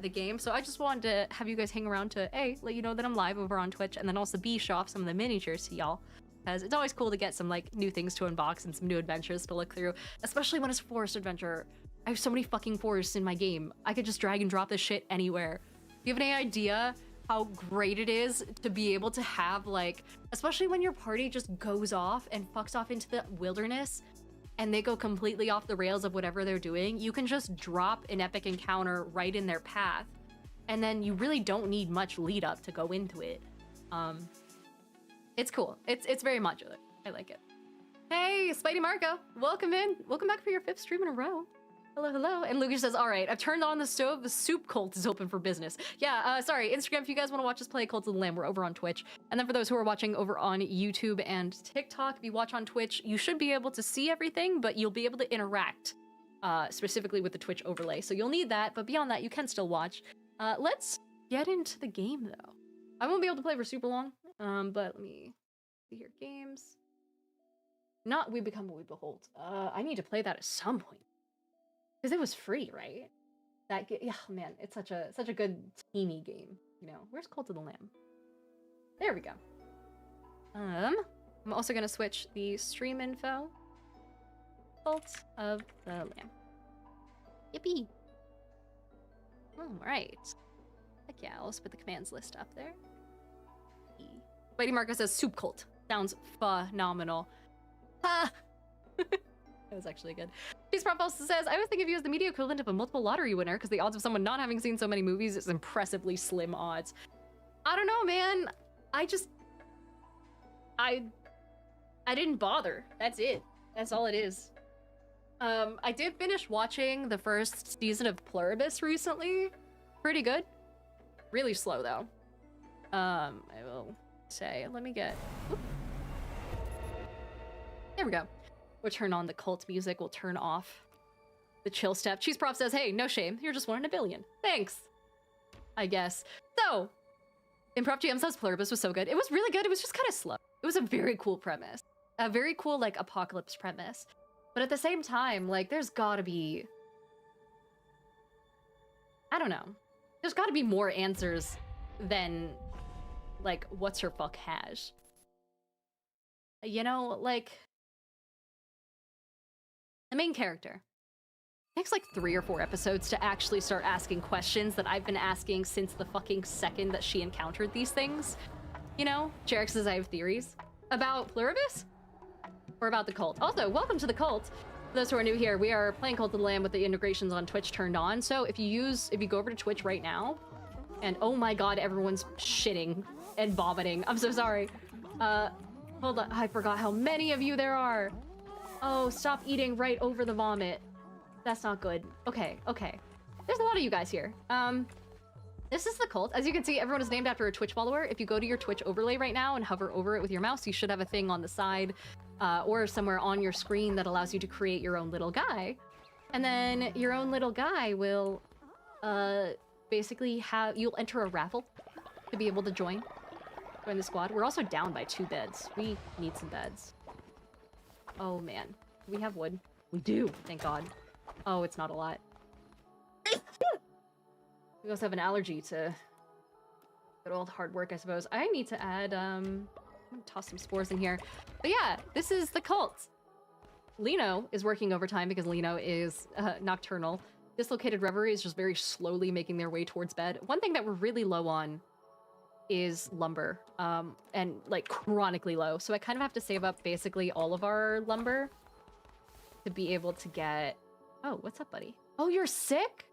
Speaker 1: the game. So I just wanted to have you guys hang around to A, let you know that I'm live over on Twitch, and then also B, show off some of the miniatures to y'all, because it's always cool to get some like new things to unbox and some new adventures to look through, especially when it's forest adventure. I have so many fucking forests in my game. I could just drag and drop this shit anywhere. Do you have any idea how great it is to be able to have, like, especially when your party just goes off and fucks off into the wilderness and they go completely off the rails of whatever they're doing, you can just drop an epic encounter right in their path, and then you really don't need much lead up to go into it. It's cool. It's very modular. I like it. Hey, Spidey Marco, welcome in. Welcome back for your 5th stream in a row. Hello, hello. And Lucas says, all right, I've turned on the stove. The soup cult is open for business. Yeah, sorry, Instagram, if you guys want to watch us play Cult of the Lamb, we're over on Twitch. And then for those who are watching over on YouTube and TikTok, if you watch on Twitch, you should be able to see everything, but you'll be able to interact specifically with the Twitch overlay. So you'll need that, but beyond that, you can still watch. Let's get into the game, though. I won't be able to play for super long, but let me see here. Games. Not We Become What We Behold. I need to play that at some point. Because it was free, right? Yeah, man, it's such a good teamy game. You know, where's Cult of the Lamb? There we go. I'm also gonna switch the stream info. Cult of the Lamb. Yippee! All right. Heck yeah, I'll just put the commands list up there. Lady Marco says soup cult. Sounds phenomenal. Ha! That was actually good. Peace Prop also says, I always think of you as the media equivalent of a multiple lottery winner because the odds of someone not having seen so many movies is impressively slim odds. I don't know, man. I didn't bother. That's it. That's all it is. I did finish watching the first season of Pluribus recently. Pretty good. Really slow, though. I will say, let me get... Whoop. There we go. We'll turn on the cult music. We'll turn off the chill step. Cheese Prop says, hey, no shame. You're just one in a billion. Thanks. I guess. So, Improv GM says Pluribus was so good. It was really good. It was just kind of slow. It was a very cool premise. A very cool, like, apocalypse premise. But at the same time, like, there's gotta be... I don't know. There's gotta be more answers than, like, what's her fuck hash. You know, like... The main character. It takes like 3 or 4 episodes to actually start asking questions that I've been asking since the fucking second that she encountered these things. You know? Jarek says I have theories. About Pluribus? Or about the cult? Also, welcome to the cult. For those who are new here, we are playing Cult of the Lamb with the integrations on Twitch turned on. So if you go over to Twitch right now, and oh my god, everyone's shitting and vomiting. I'm so sorry. Hold on, I forgot how many of you there are. Oh, stop eating right over the vomit. That's not good. Okay, okay. There's a lot of you guys here. This is the cult. As you can see, everyone is named after a Twitch follower. If you go to your Twitch overlay right now and hover over it with your mouse, you should have a thing on the side or somewhere on your screen that allows you to create your own little guy. And then your own little guy will basically you'll enter a raffle to be able to join the squad. We're also down by 2 beds. We need some beds. Oh man, do we have wood? We do, thank God. Oh, it's not a lot. We also have an allergy to good old hard work, I suppose. I need to add, I'm gonna toss some spores in here. But yeah, this is the cult. Lino is working overtime because Lino is nocturnal. Dislocated Reverie is just very slowly making their way towards bed. One thing that we're really low on is lumber, and like chronically low. So I kind of have to save up basically all of our lumber to be able to get... Oh, what's up, buddy? Oh, you're sick?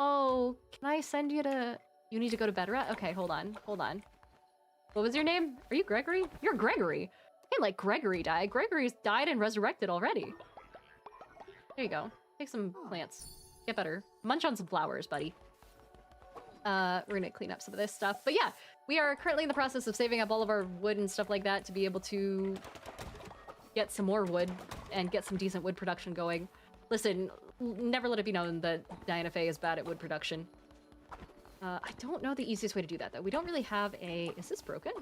Speaker 1: Oh, can I send you to... You need to go to bed, Rat? Okay, hold on, hold on. What was your name? Are you Gregory? You're Gregory. Hey, like Gregory died. Gregory's died and resurrected already. There you go. Take some plants. Get better. Munch on some flowers, buddy. We're gonna clean up some of this stuff. But yeah, we are currently in the process of saving up all of our wood and stuff like that to be able to get some more wood and get some decent wood production going. Listen, never let it be known that Diana Faye is bad at wood production. I don't know the easiest way to do that, though. We don't really have a... Is this broken?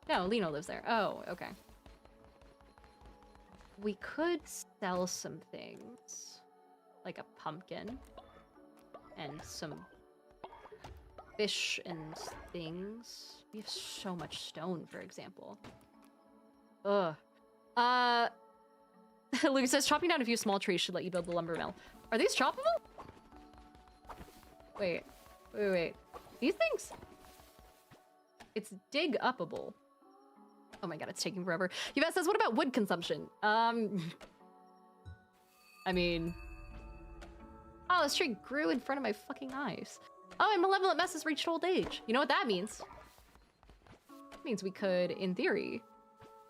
Speaker 1: No, Lino lives there. Oh, okay. We could sell some things. Like a pumpkin. And some fish and things. We have so much stone, for example. Ugh. Luke says, chopping down a few small trees should let you build the lumber mill. Are these choppable? Wait. These things? It's dig-upable. Oh my god, it's taking forever. Yvette says, what about wood consumption? I mean... Oh, this tree grew in front of my fucking eyes. Oh, and Malevolent Mess has reached old age. You know what that means? It means we could, in theory,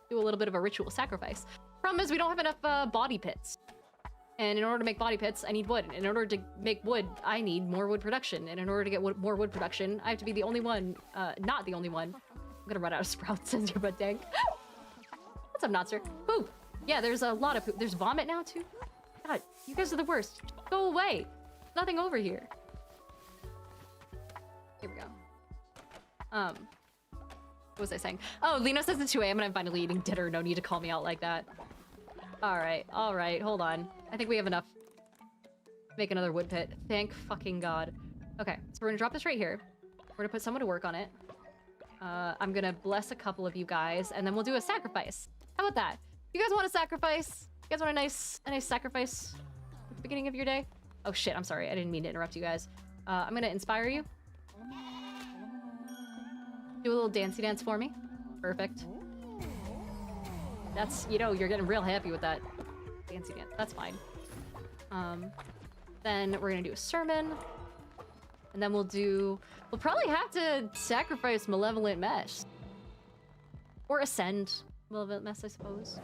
Speaker 1: do a little bit of a ritual sacrifice. Problem is, we don't have enough body pits. And in order to make body pits, I need wood. And in order to make wood, I need more wood production. And in order to get more wood production, I have to be the only one, not the only one. I'm gonna run out of sprouts, says your butt dank. What's up, Notster? Poop! Yeah, there's a lot of poop. There's vomit now, too? God, you guys are the worst. Just go away. Nothing over here. Here we go. What was I saying? Oh, Lino says it's 2 AM and I'm finally eating dinner. No need to call me out like that. Alright, hold on. I think we have enough. Make another wood pit. Thank fucking god. Okay, so we're gonna drop this right here. We're gonna put someone to work on it. I'm gonna bless a couple of you guys, and then we'll do a sacrifice. How about that? You guys want a sacrifice? You guys want a nice sacrifice at the beginning of your day? Oh shit, I'm sorry. I didn't mean to interrupt you guys. I'm gonna inspire you. Do a little dancey dance for me. Perfect. That's, you know, you're getting real happy with that dancey dance. That's fine. Then we're gonna do a sermon. And then we'll probably have to sacrifice Malevolent Mess. Or ascend Malevolent Mess, I suppose.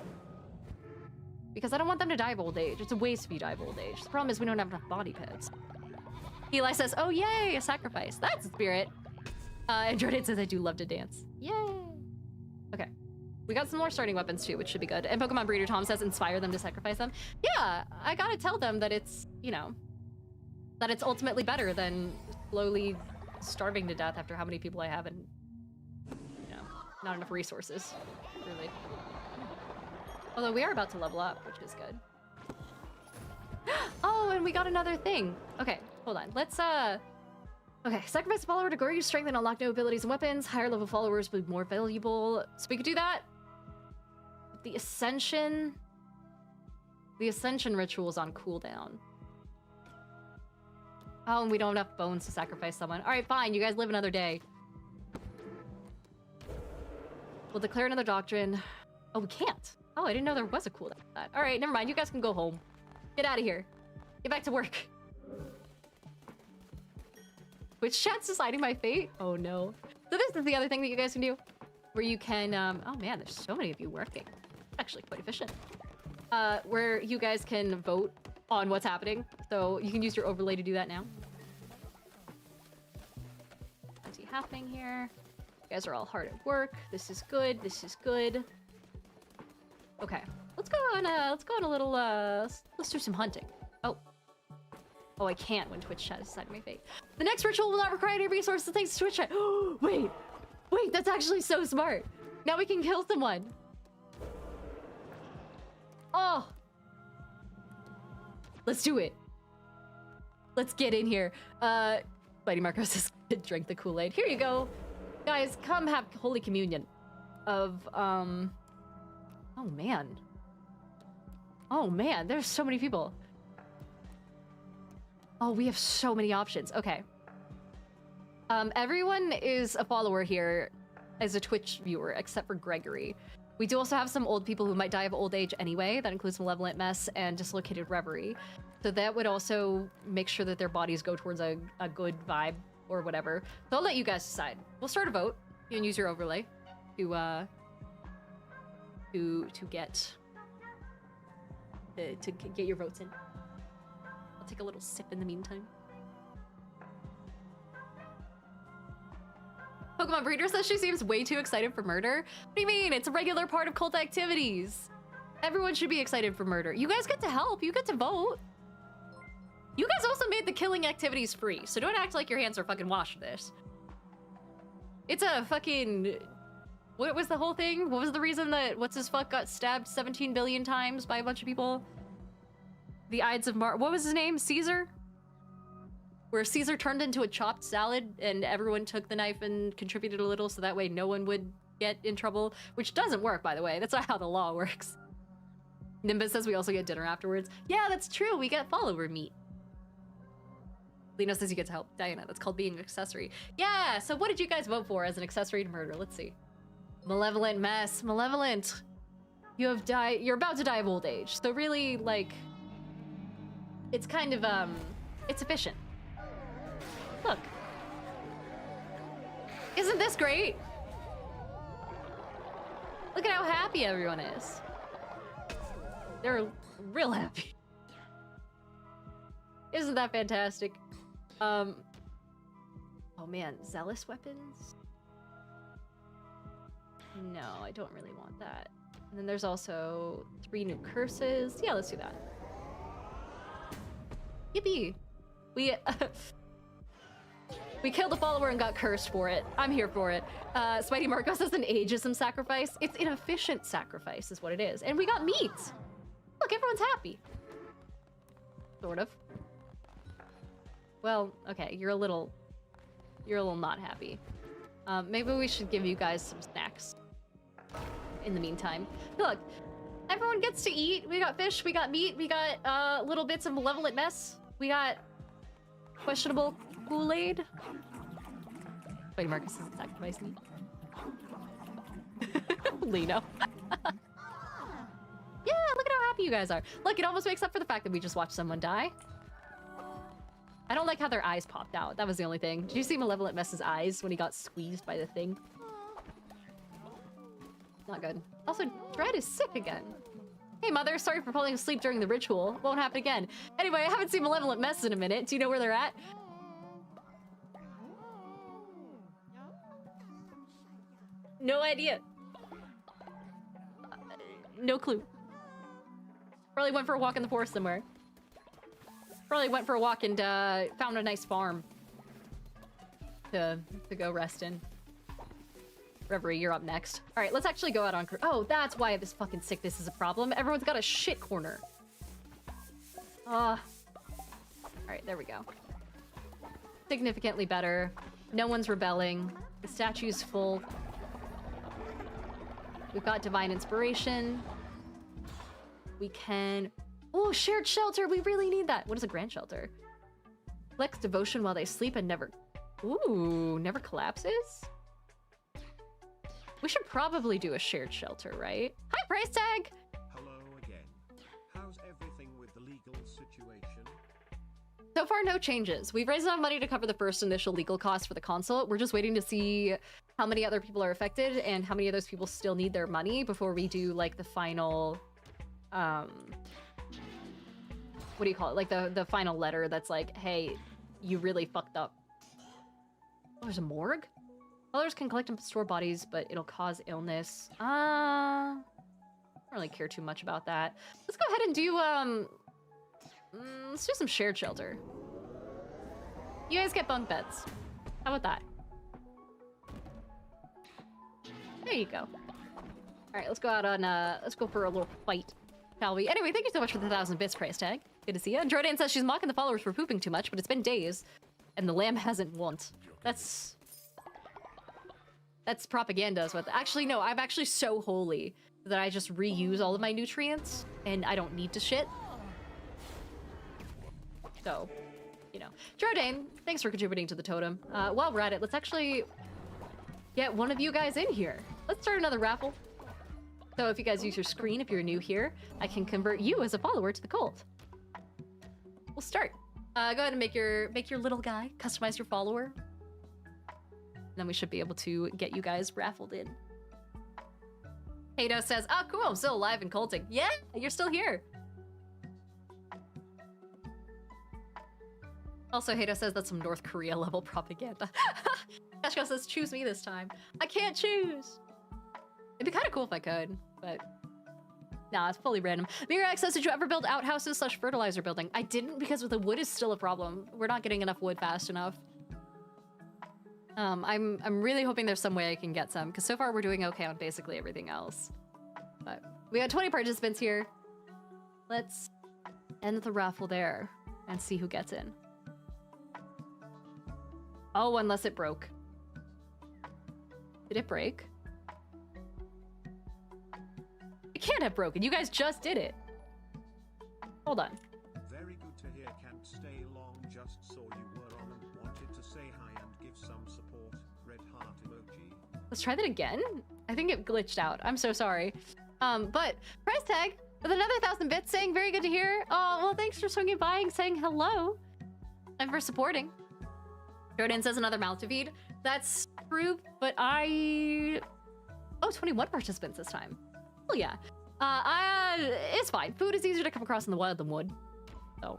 Speaker 1: Because I don't want them to die of old age. It's a waste if you die of old age. The problem is we don't have enough body pits. Eli says, oh yay, a sacrifice. That's a spirit. And Jordan says, I do love to dance. Yay. Okay. We got some more starting weapons too, which should be good. And Pokemon Breeder Tom says, inspire them to sacrifice them. Yeah, I gotta tell them that it's, you know, that it's ultimately better than slowly starving to death after how many people I have and, you know, not enough resources, really. Although we are about to level up, which is good. Oh, and we got another thing. Okay, hold on. Let's, okay, sacrifice a follower to grow your strength and unlock new abilities and weapons. Higher level followers will be more valuable. So we could do that. The Ascension ritual is on cooldown. Oh, and we don't have enough bones to sacrifice someone. All right, fine. You guys live another day. We'll declare another doctrine. Oh, we can't. Oh, I didn't know there was a cooldown for that. All right, never mind. You guys can go home. Get out of here. Get back to work. Which chat's deciding my fate? Oh, no. So this is the other thing that you guys can do. Where you can, oh man, there's so many of you working. Actually quite efficient. Where you guys can vote on what's happening. So you can use your overlay to do that now. What's happening here? You guys are all hard at work. This is good. This is good. Okay. Let's go on a little, let's do some hunting. Oh, I can't when Twitch chat is deciding my fate. The next ritual will not require any resources thanks to Twitch chat. Wait, that's actually so smart. Now we can kill someone. Oh. Let's do it. Let's get in here. Mighty Marco says, drink the Kool-Aid. Here you go. Guys, come have Holy Communion of, oh man. Oh man, there's so many people. Oh, we have so many options. Okay. Everyone is a follower here as a Twitch viewer, except for Gregory. We do also have some old people who might die of old age anyway. That includes Malevolent Mess and Dislocated Reverie. So that would also make sure that their bodies go towards a good vibe or whatever. So I'll let you guys decide. We'll start a vote. You can use your overlay to get your votes in. Take a little sip in the meantime. Pokemon Breeder says she seems way too excited for murder. What do you mean? It's a regular part of cult activities. Everyone should be excited for murder. You guys get to help. You get to vote. You guys also made the killing activities free, so don't act like your hands are fucking washed for this. It's a fucking... What was the whole thing? What was the reason that what's-his-fuck got stabbed 17 billion times by a bunch of people? The Ides of March. What was his name? Caesar? Where Caesar turned into a chopped salad and everyone took the knife and contributed a little so that way no one would get in trouble. Which doesn't work, by the way. That's not how the law works. Nimbus says we also get dinner afterwards. Yeah, that's true. We get follower meat. Lino says you get to help Diana. That's called being an accessory. Yeah, so what did you guys vote for as an accessory to murder? Let's see. Malevolent mess. Malevolent. You have died. You're about to die of old age. So really, like, it's kind of, it's efficient. Look. Isn't this great? Look at how happy everyone is. They're real happy. Isn't that fantastic? Oh man, zealous weapons? No, I don't really want that. And then there's also 3 new curses. Yeah, let's do that. Yippee! We killed a follower and got cursed for it. I'm here for it. Spidey Marcos says an ageism sacrifice. It's an efficient sacrifice is what it is. And we got meat! Look, everyone's happy. Sort of. Well, okay, you're a little not happy. Maybe we should give you guys some snacks in the meantime. Look, everyone gets to eat. We got fish, we got meat, we got little bits of malevolent mess. We got questionable Kool-Aid. Wait, Marcus is sacrificed me. Lino. Yeah, look at how happy you guys are. Look, it almost makes up for the fact that we just watched someone die. I don't like how their eyes popped out. That was the only thing. Did you see Malevolent Mess's eyes when he got squeezed by the thing? Not good. Also, Dread is sick again. Hey, Mother, sorry for falling asleep during the ritual. Won't happen again. Anyway, I haven't seen Malevolent Mess in a minute. Do you know where they're at? No idea. No clue. Probably went for a walk in the forest somewhere. Probably went for a walk and found a nice farm to go rest in. Reverie, you're up next. All right, let's actually go out on... Oh, that's why this fucking sickness is a problem. Everyone's got a shit corner. All right, there we go. Significantly better. No one's rebelling. The statue's full. We've got Divine Inspiration. We can... Oh, shared shelter. We really need that. What is a grand shelter? Flex devotion while they sleep and never... Ooh, never collapses? We should probably do a shared shelter, right? Hi, price tag!
Speaker 2: Hello again. How's everything with the legal situation?
Speaker 1: So far, no changes. We've raised enough money to cover the first initial legal costs for the consult. We're just waiting to see how many other people are affected and how many of those people still need their money before we do, like, the final... what do you call it? Like, the final letter that's like, hey, you really fucked up. Oh, there's a morgue? Others can collect and store bodies, but it'll cause illness. I don't really care too much about that. Let's go ahead and do, let's do some shared shelter. You guys get bunk beds. How about that? There you go. All right, let's go out on, let's go for a little fight, shall we? Anyway, thank you so much for the 1,000 bits price tag. Good to see you. Jordan says she's mocking the followers for pooping too much, but it's been days, and the lamb hasn't once. That's propaganda is what... Actually, no, I'm actually so holy that I just reuse all of my nutrients, and I don't need to shit. So, you know. Jordan, thanks for contributing to the totem. While we're at it, let's actually get one of you guys in here. Let's start another raffle. So if you guys use your screen, if you're new here, I can convert you as a follower to the cult. We'll start. Go ahead and make your little guy, customize your follower. Then we should be able to get you guys raffled in. Hato says, oh, cool, I'm still alive and culting. Yeah, you're still here. Also, Hato says that's some North Korea level propaganda. Kashka says, choose me this time. I can't choose. It'd be kind of cool if I could, but nah, it's fully random. Mirax says, did you ever build outhouses / fertilizer building? I didn't because the wood is still a problem. We're not getting enough wood fast enough. I'm really hoping there's some way I can get some, because so far we're doing okay on basically everything else. But we got 20 participants here. Let's end the raffle there and see who gets in. Oh, unless it broke. Did it break? It can't have broken. You guys just did it. Hold on.
Speaker 2: Very good to hear. Can't stay long. Just saw you were on and wanted to say hi and give some support. Red heart emoji.
Speaker 1: Let's try that again. I think it glitched out. I'm so sorry. But price tag with another 1,000 bits saying very good to hear. Oh, well, thanks for swinging by and saying hello. And for supporting. Jordan says another mouth to feed. That's true, but oh, 21 participants this time. Oh yeah. It's fine. Food is easier to come across in the wild than wood. So,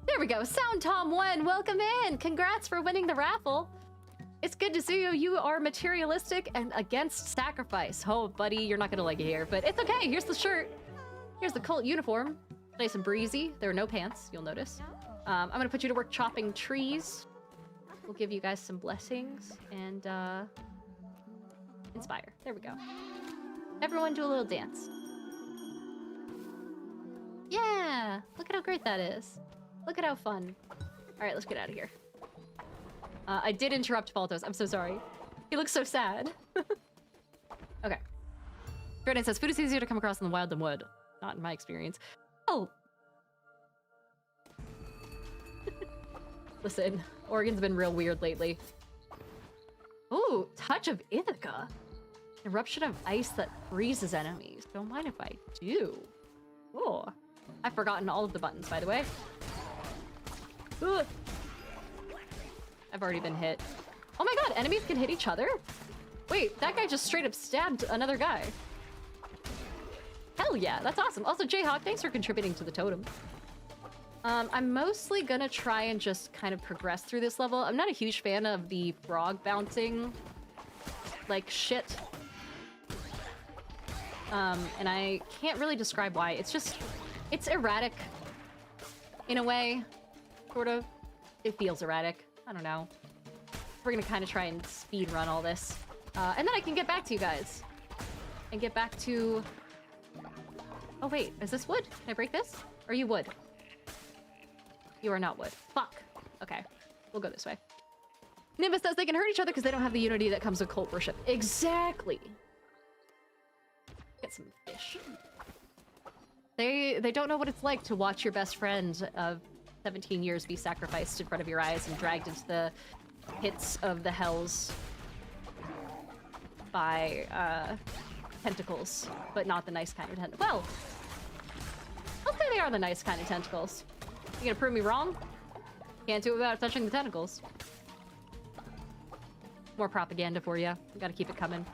Speaker 1: there we go. Sound Tom 1, welcome in. Congrats for winning the raffle. It's good to see you. You are materialistic and against sacrifice. Oh, buddy, you're not gonna like it here, but it's okay. Here's the shirt. Here's the cult uniform. Nice and breezy. There are no pants, you'll notice. I'm gonna put you to work chopping trees. We'll give you guys some blessings and inspire. There we go. Everyone do a little dance. Yeah! Look at how great that is. Look at how fun. Alright, let's get out of here. I did interrupt Faltos. I'm so sorry. He looks so sad. Okay. Jordan says, food is easier to come across in the wild than wood. Not in my experience. Oh! Listen, Oregon's been real weird lately. Ooh, touch of Ithaca. Eruption of ice that freezes enemies. Don't mind if I do. Oh, I've forgotten all of the buttons, by the way. Ugh. I've already been hit. Oh my god, enemies can hit each other? Wait, that guy just straight up stabbed another guy. Hell yeah, that's awesome. Also, Jayhawk, thanks for contributing to the totem. I'm mostly gonna try and just kind of progress through this level. I'm not a huge fan of the frog bouncing like shit. And I can't really describe why. It's erratic in a way, sort of. It feels erratic. I don't know. We're gonna kind of try and speed run all this. And then I can get back to you guys. And get back to... Oh wait, is this wood? Can I break this? Are you wood? You are not wood. Fuck. Okay, we'll go this way. Nimbus says they can hurt each other because they don't have the unity that comes with cult worship. Exactly. Get some fish. They don't know what it's like to watch your best friend of 17 years be sacrificed in front of your eyes and dragged into the pits of the hells by tentacles, but not the nice kind of tentacles. Well, I'll say they are the nice kind of tentacles. You gonna prove me wrong? Can't do it without touching the tentacles. More propaganda for you. We gotta keep it coming.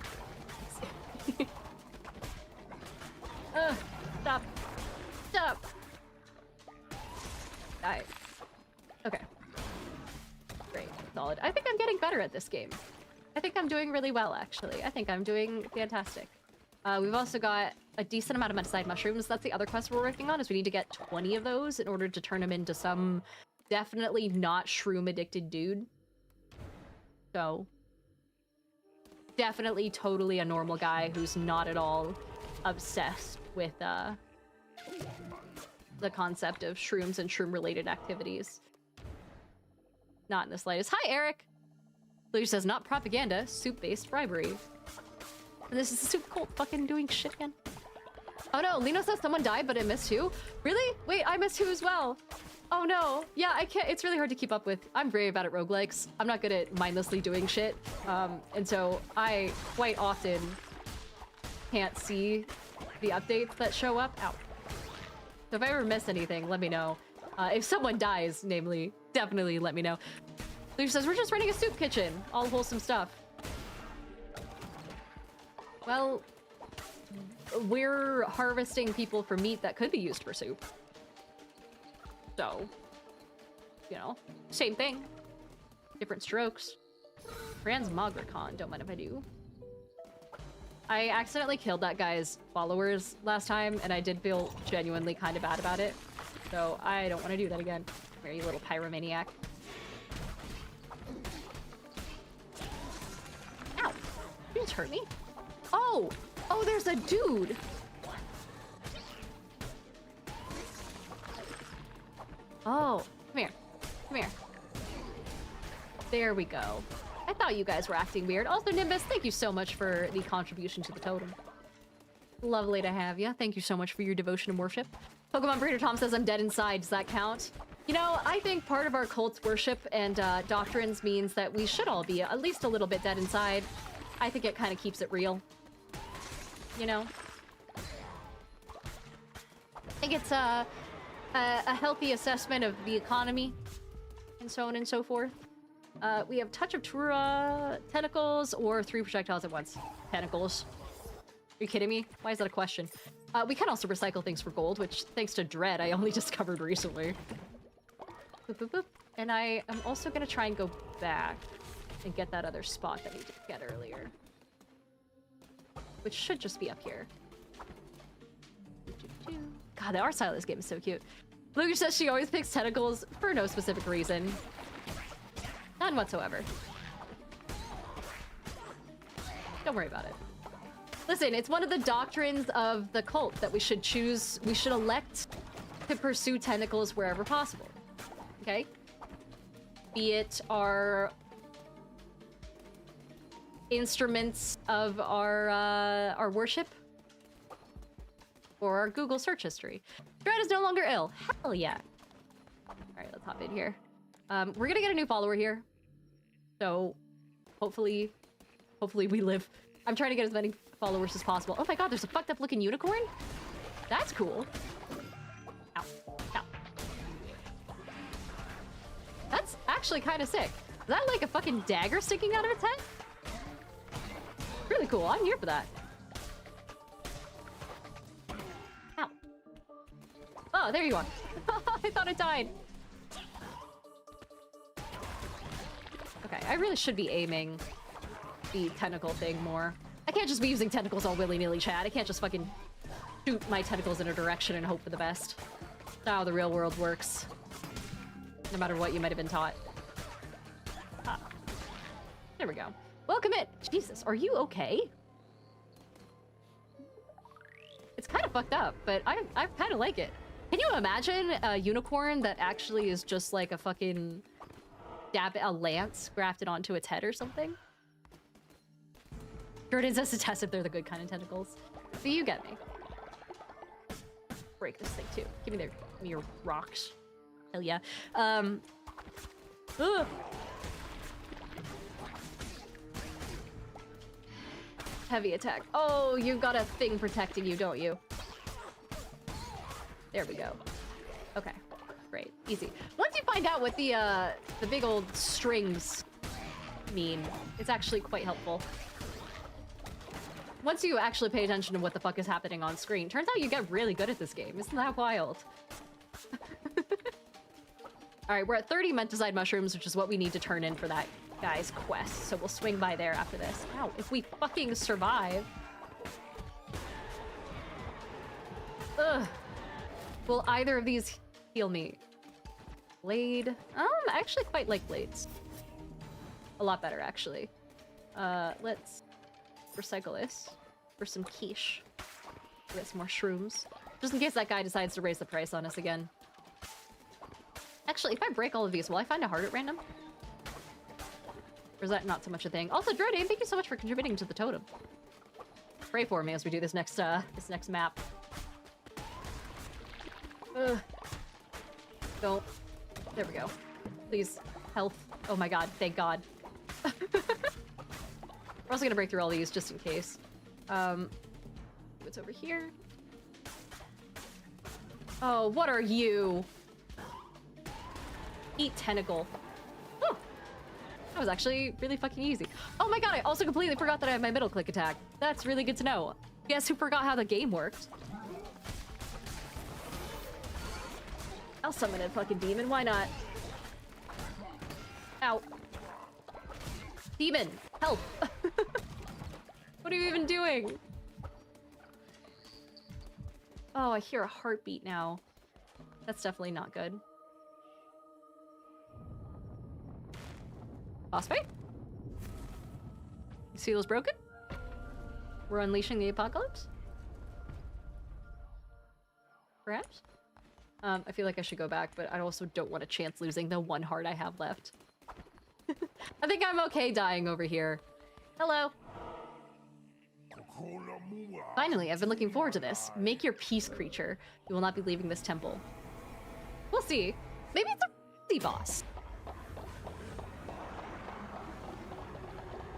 Speaker 1: Stop. Stop. Alright. Okay. Great. Solid. I think I'm getting better at this game. I think I'm doing really well, actually. I think I'm doing fantastic. We've also got a decent amount of metaside mushrooms. That's the other quest we're working on, is we need to get 20 of those in order to turn him into some definitely not shroom-addicted dude. So, definitely totally a normal guy who's not at all obsessed with the concept of shrooms and shroom-related activities. Not in the slightest. Hi, Eric! Luigi says, not propaganda, soup-based bribery. And this is the soup cult fucking doing shit again. Oh no, Lino says someone died, but it missed who? Really? Wait, I missed who as well. Oh no. Yeah, I can't. It's really hard to keep up with. I'm very bad at roguelikes. I'm not good at mindlessly doing shit. And so I quite often can't see the updates that show up. Ow. So if I ever miss anything, let me know. If someone dies, namely, definitely let me know. Luke says, we're just running a soup kitchen. All wholesome stuff. Well, we're harvesting people for meat that could be used for soup. So, you know, same thing. Different strokes. Transmogricon, don't mind if I do. I accidentally killed that guy's followers last time, and I did feel genuinely kind of bad about it. So I don't want to do that again. Here, you little pyromaniac. Ow! You just hurt me? Oh! Oh, there's a dude! Oh, come here. Come here. There we go. I thought you guys were acting weird. Also, Nimbus, thank you so much for the contribution to the totem. Lovely to have you. Thank you so much for your devotion and worship. Pokemon Breeder Tom says I'm dead inside. Does that count? You know, I think part of our cult's worship and doctrines means that we should all be at least a little bit dead inside. I think it kind of keeps it real. You know? I think it's a healthy assessment of the economy and so on and so forth. We have Touch of Tura, Tentacles, or 3 projectiles at once. Tentacles. Are you kidding me? Why is that a question? We can also recycle things for gold, which, thanks to Dread, I only discovered recently. Boop, boop, boop. And I am also gonna try and go back and get that other spot that we did get earlier. Which should just be up here. God, the art style of this game is so cute. Luger says she always picks tentacles for no specific reason. None whatsoever. Don't worry about it. Listen, it's one of the doctrines of the cult that we should elect to pursue tentacles wherever possible. Okay? Be it our instruments of our worship or our Google search history. Dread is no longer ill. Hell yeah. All right, let's hop in here. We're gonna get a new follower here. So hopefully we live. I'm trying to get as many followers as possible. Oh my god, there's a fucked up looking unicorn? That's cool. Ow. Ow. That's actually kind of sick. Is that like a fucking dagger sticking out of its head? Really cool. I'm here for that. Ow. Oh, there you are. I thought it died. Okay, I really should be aiming the tentacle thing more. I can't just be using tentacles all willy-nilly, Chad. I can't just fucking shoot my tentacles in a direction and hope for the best. That's how the real world works. No matter what you might have been taught. Ah. There we go. Welcome in! Jesus, are you okay? It's kind of fucked up, but I kind of like it. Can you imagine a unicorn that actually is just like a fucking... a lance grafted onto its head or something? Jordan says to test if they're the good kind of tentacles. So you get me. Break this thing too. Give me your rocks. Hell yeah. Ugh. Heavy attack. Oh, you've got a thing protecting you, don't you? There we go. Okay. Great. Easy. Once you find out what the big old strings mean, it's actually quite helpful. Once you actually pay attention to what the fuck is happening on screen, turns out you get really good at this game. Isn't that wild? Alright, we're at 30 Menticide mushrooms, which is what we need to turn in for that guy's quest. So we'll swing by there after this. Wow, if we fucking survive. Ugh. Will either of these heal me? Blade? I actually quite like blades. A lot better, actually. Let's recycle this for some quiche. Get some more shrooms. Just in case that guy decides to raise the price on us again. Actually, if I break all of these, will I find a heart at random? Or is that not so much a thing? Also, Drodane, thank you so much for contributing to the totem. Pray for me as we do this next map. Ugh. Don't. There we go. Please, health. Oh my god, thank god. We're also gonna break through all these just in case. What's over here? Oh, what are you? Eat tentacle. Oh, that was actually really fucking easy. Oh my god, I also completely forgot that I have my middle click attack. That's really good to know. Guess who forgot how the game worked? I'll summon a fucking demon, why not? Ow. Demon, help! What are you even doing? Oh, I hear a heartbeat now. That's definitely not good. Boss fight? Seal is broken? We're unleashing the apocalypse? Perhaps? I feel like I should go back, but I also don't want to chance losing the one heart I have left. I think I'm okay dying over here. Hello. Finally, I've been looking forward to this. Make your peace, creature. You will not be leaving this temple. We'll see. Maybe it's a easy boss.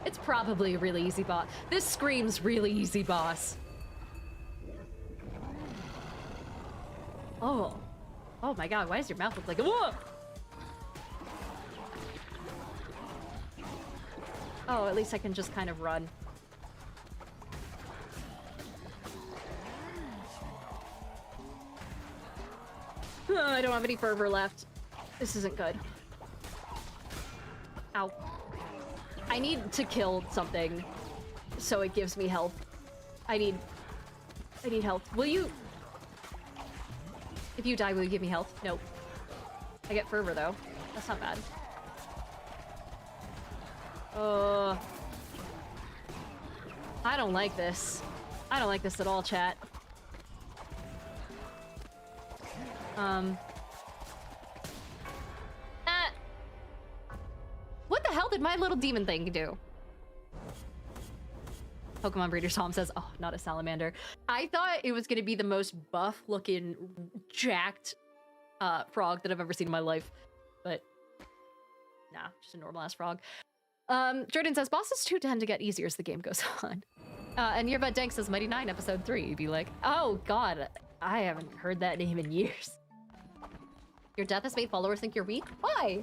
Speaker 1: It's probably a really easy boss. This screams really easy boss. Oh. Oh my god, why does your mouth look like a whoa? Oh, at least I can just kind of run. I don't have any fervor left. This isn't good. Ow. I need to kill something so it gives me health. I need health. Will you... If you die, will you give me health? Nope. I get fervor though. That's not bad. I don't like this. I don't like this at all, chat. What the hell did my little demon thing do? Pokemon Breeder Tom says, oh, not a salamander. I thought it was gonna be the most buff looking, jacked frog that I've ever seen in my life. But nah, just a normal ass frog. Jordan says, bosses too tend to get easier as the game goes on. And Yerbat Dank says, Mighty 9 episode 3. You'd be like, oh god, I haven't heard that name in years. Your death has made followers think you're weak? Why?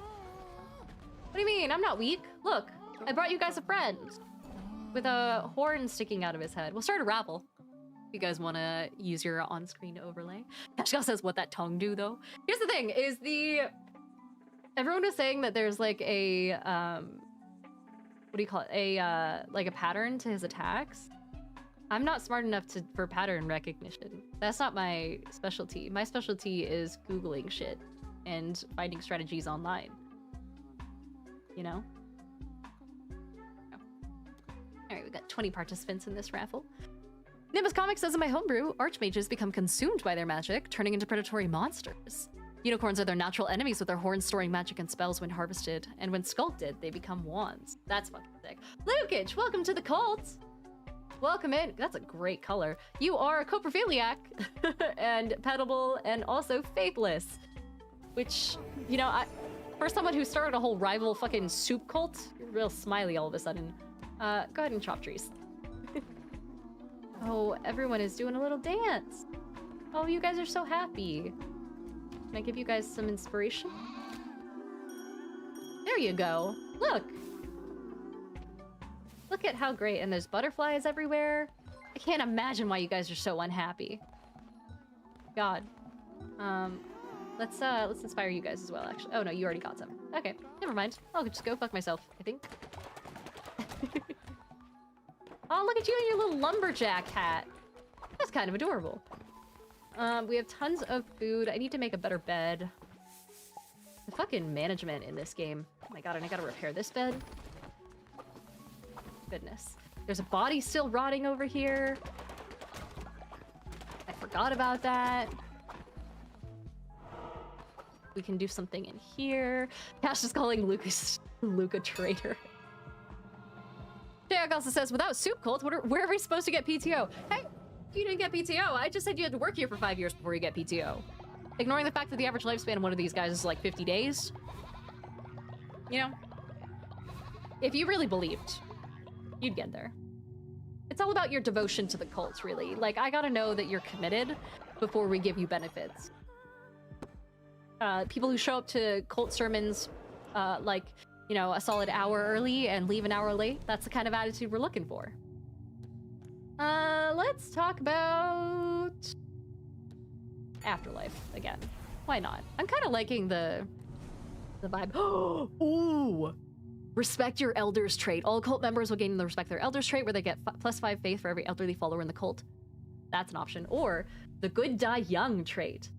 Speaker 1: What do you mean? I'm not weak. Look, I brought you guys a friend with a horn sticking out of his head. We'll start a raffle. If you guys want to use your on-screen overlay. Kashgal says, what that tongue do, though? Here's the thing, is everyone was saying that there's like a, what do you call it? Like a pattern to his attacks. I'm not smart enough for pattern recognition. That's not my specialty. My specialty is Googling shit and finding strategies online. You know? All right, we've got 20 participants in this raffle. Nimbus Comics says, in my homebrew, archmages become consumed by their magic, turning into predatory monsters. Unicorns are their natural enemies, with their horns storing magic and spells when harvested, and when sculpted, they become wands. That's fucking sick. Lukage, welcome to the cult! Welcome in. That's a great color. You are a coprophiliac, and petable, and also faithless. Which, you know, for someone who started a whole rival fucking soup cult, you're real smiley all of a sudden. Go ahead and chop trees. Oh, everyone is doing a little dance. Oh, you guys are so happy. Can I give you guys some inspiration? There you go. Look. Look at how great. And there's butterflies everywhere. I can't imagine why you guys are so unhappy. God. Let's inspire you guys as well, actually. Oh no, you already got some. Okay, never mind. I'll just go fuck myself, I think. Oh, look at you in your little lumberjack hat. That's kind of adorable. We have tons of food. I need to make a better bed. The fucking management in this game. Oh my god, and I gotta repair this bed. Goodness. There's a body still rotting over here. I forgot about that. We can do something in here. Cash is calling Luca traitor. Jayak also says, without Soup Cult, where are we supposed to get PTO? Hey, you didn't get PTO. I just said you had to work here for 5 years before you get PTO. Ignoring the fact that the average lifespan of one of these guys is like 50 days. You know? If you really believed, you'd get there. It's all about your devotion to the cult, really. Like, I gotta know that you're committed before we give you benefits. People who show up to cult sermons, like, you know, a solid hour early and leave an hour late, that's the kind of attitude we're looking for. Let's talk about Afterlife again. Why not? I'm kind of liking the vibe. Ooh! Respect your elders trait. All cult members will gain the respect their elders trait, where they get +5 faith for every elderly follower in the cult. That's an option. Or the good die young trait.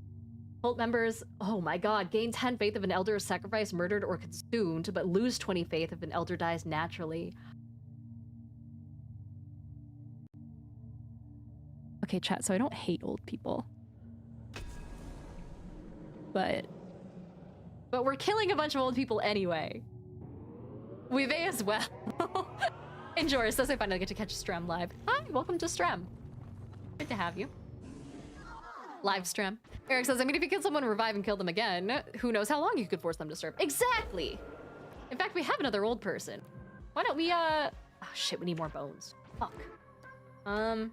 Speaker 1: Cult members, oh my god, gain 10 faith if an elder is sacrificed, murdered, or consumed, but lose 20 faith if an elder dies naturally. Okay, chat, so I don't hate old people. But we're killing a bunch of old people anyway. We may as well. And Joris says I finally get to catch Strem live. Hi, welcome to Strem. Good to have you. Live Strem. Eric says, I mean, if you kill someone, revive and kill them again, who knows how long you could force them to serve. Exactly! In fact, we have another old person. Why don't we, oh shit, we need more bones. Fuck. Someone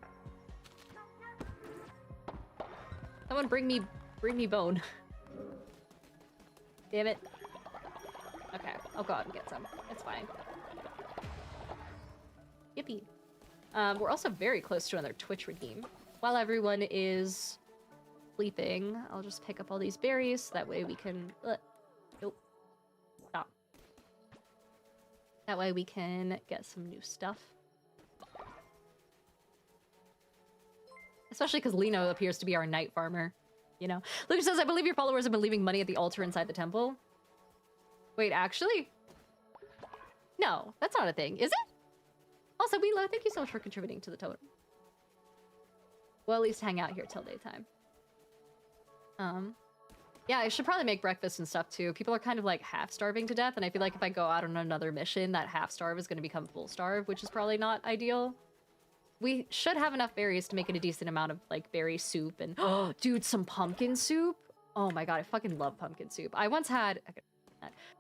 Speaker 1: bring me bone. Damn it. Okay, I'll go out and get some. It's fine. Yippee. We're also very close to another Twitch redeem. While everyone is sleeping, I'll just pick up all these berries. That way we can... Nope. Stop. That way we can get some new stuff. Especially because Lino appears to be our night farmer. You know? Lucas says, I believe your followers have been leaving money at the altar inside the temple. Wait, actually? No, that's not a thing, is it? Also, Wheelo, thank you so much for contributing to the totem. We'll at least hang out here till daytime. Yeah, I should probably make breakfast and stuff too. People are kind of like half starving to death, and I feel like if I go out on another mission, that half starve is going to become full starve, which is probably not ideal. We should have enough berries to make it a decent amount of like berry soup and oh, dude, some pumpkin soup. Oh my god, I fucking love pumpkin soup. I once had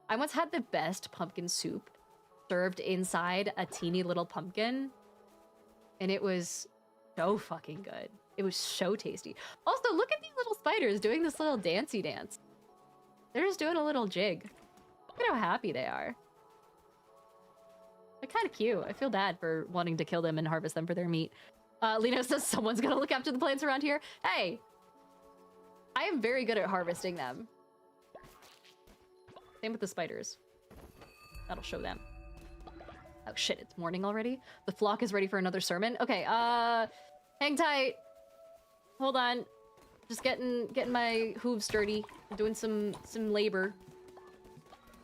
Speaker 1: the best pumpkin soup served inside a teeny little pumpkin, and it was so fucking good. It was so tasty. Also, look at these little spiders doing this little dancey dance. They're just doing a little jig. Look at how happy they are. They're kind of cute. I feel bad for wanting to kill them and harvest them for their meat. Lino says someone's gonna look after the plants around here. Hey! I am very good at harvesting them. Same with the spiders. That'll show them. Oh shit, it's morning already? The flock is ready for another sermon? Okay, hang tight. Hold on. Just getting my hooves dirty. I'm doing some labor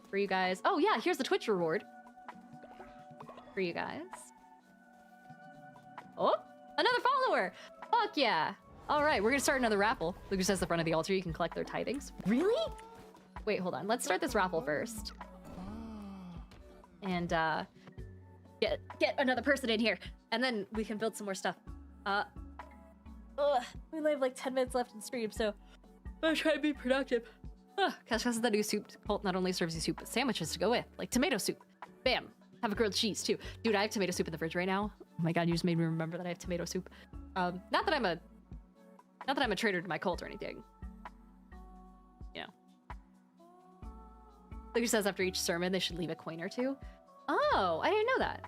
Speaker 1: for you guys. Oh yeah, here's the Twitch reward. For you guys. Oh, another follower! Fuck yeah! Alright, we're gonna start another raffle. Lucas says the front of the altar, you can collect their tidings. Really? Wait, hold on. Let's start this raffle first. And, get another person in here. And then we can build some more stuff. We only have like 10 minutes left in stream, so I'm gonna try to be productive. Cash says the new soup cult not only serves you soup, but sandwiches to go with, like tomato soup. Bam. Have a grilled cheese too. Dude, I have tomato soup in the fridge right now. Oh my god, you just made me remember that I have tomato soup. Not that I'm a traitor to my cult or anything. You know. Like he says after each sermon, they should leave a coin or two. Oh, I didn't know that.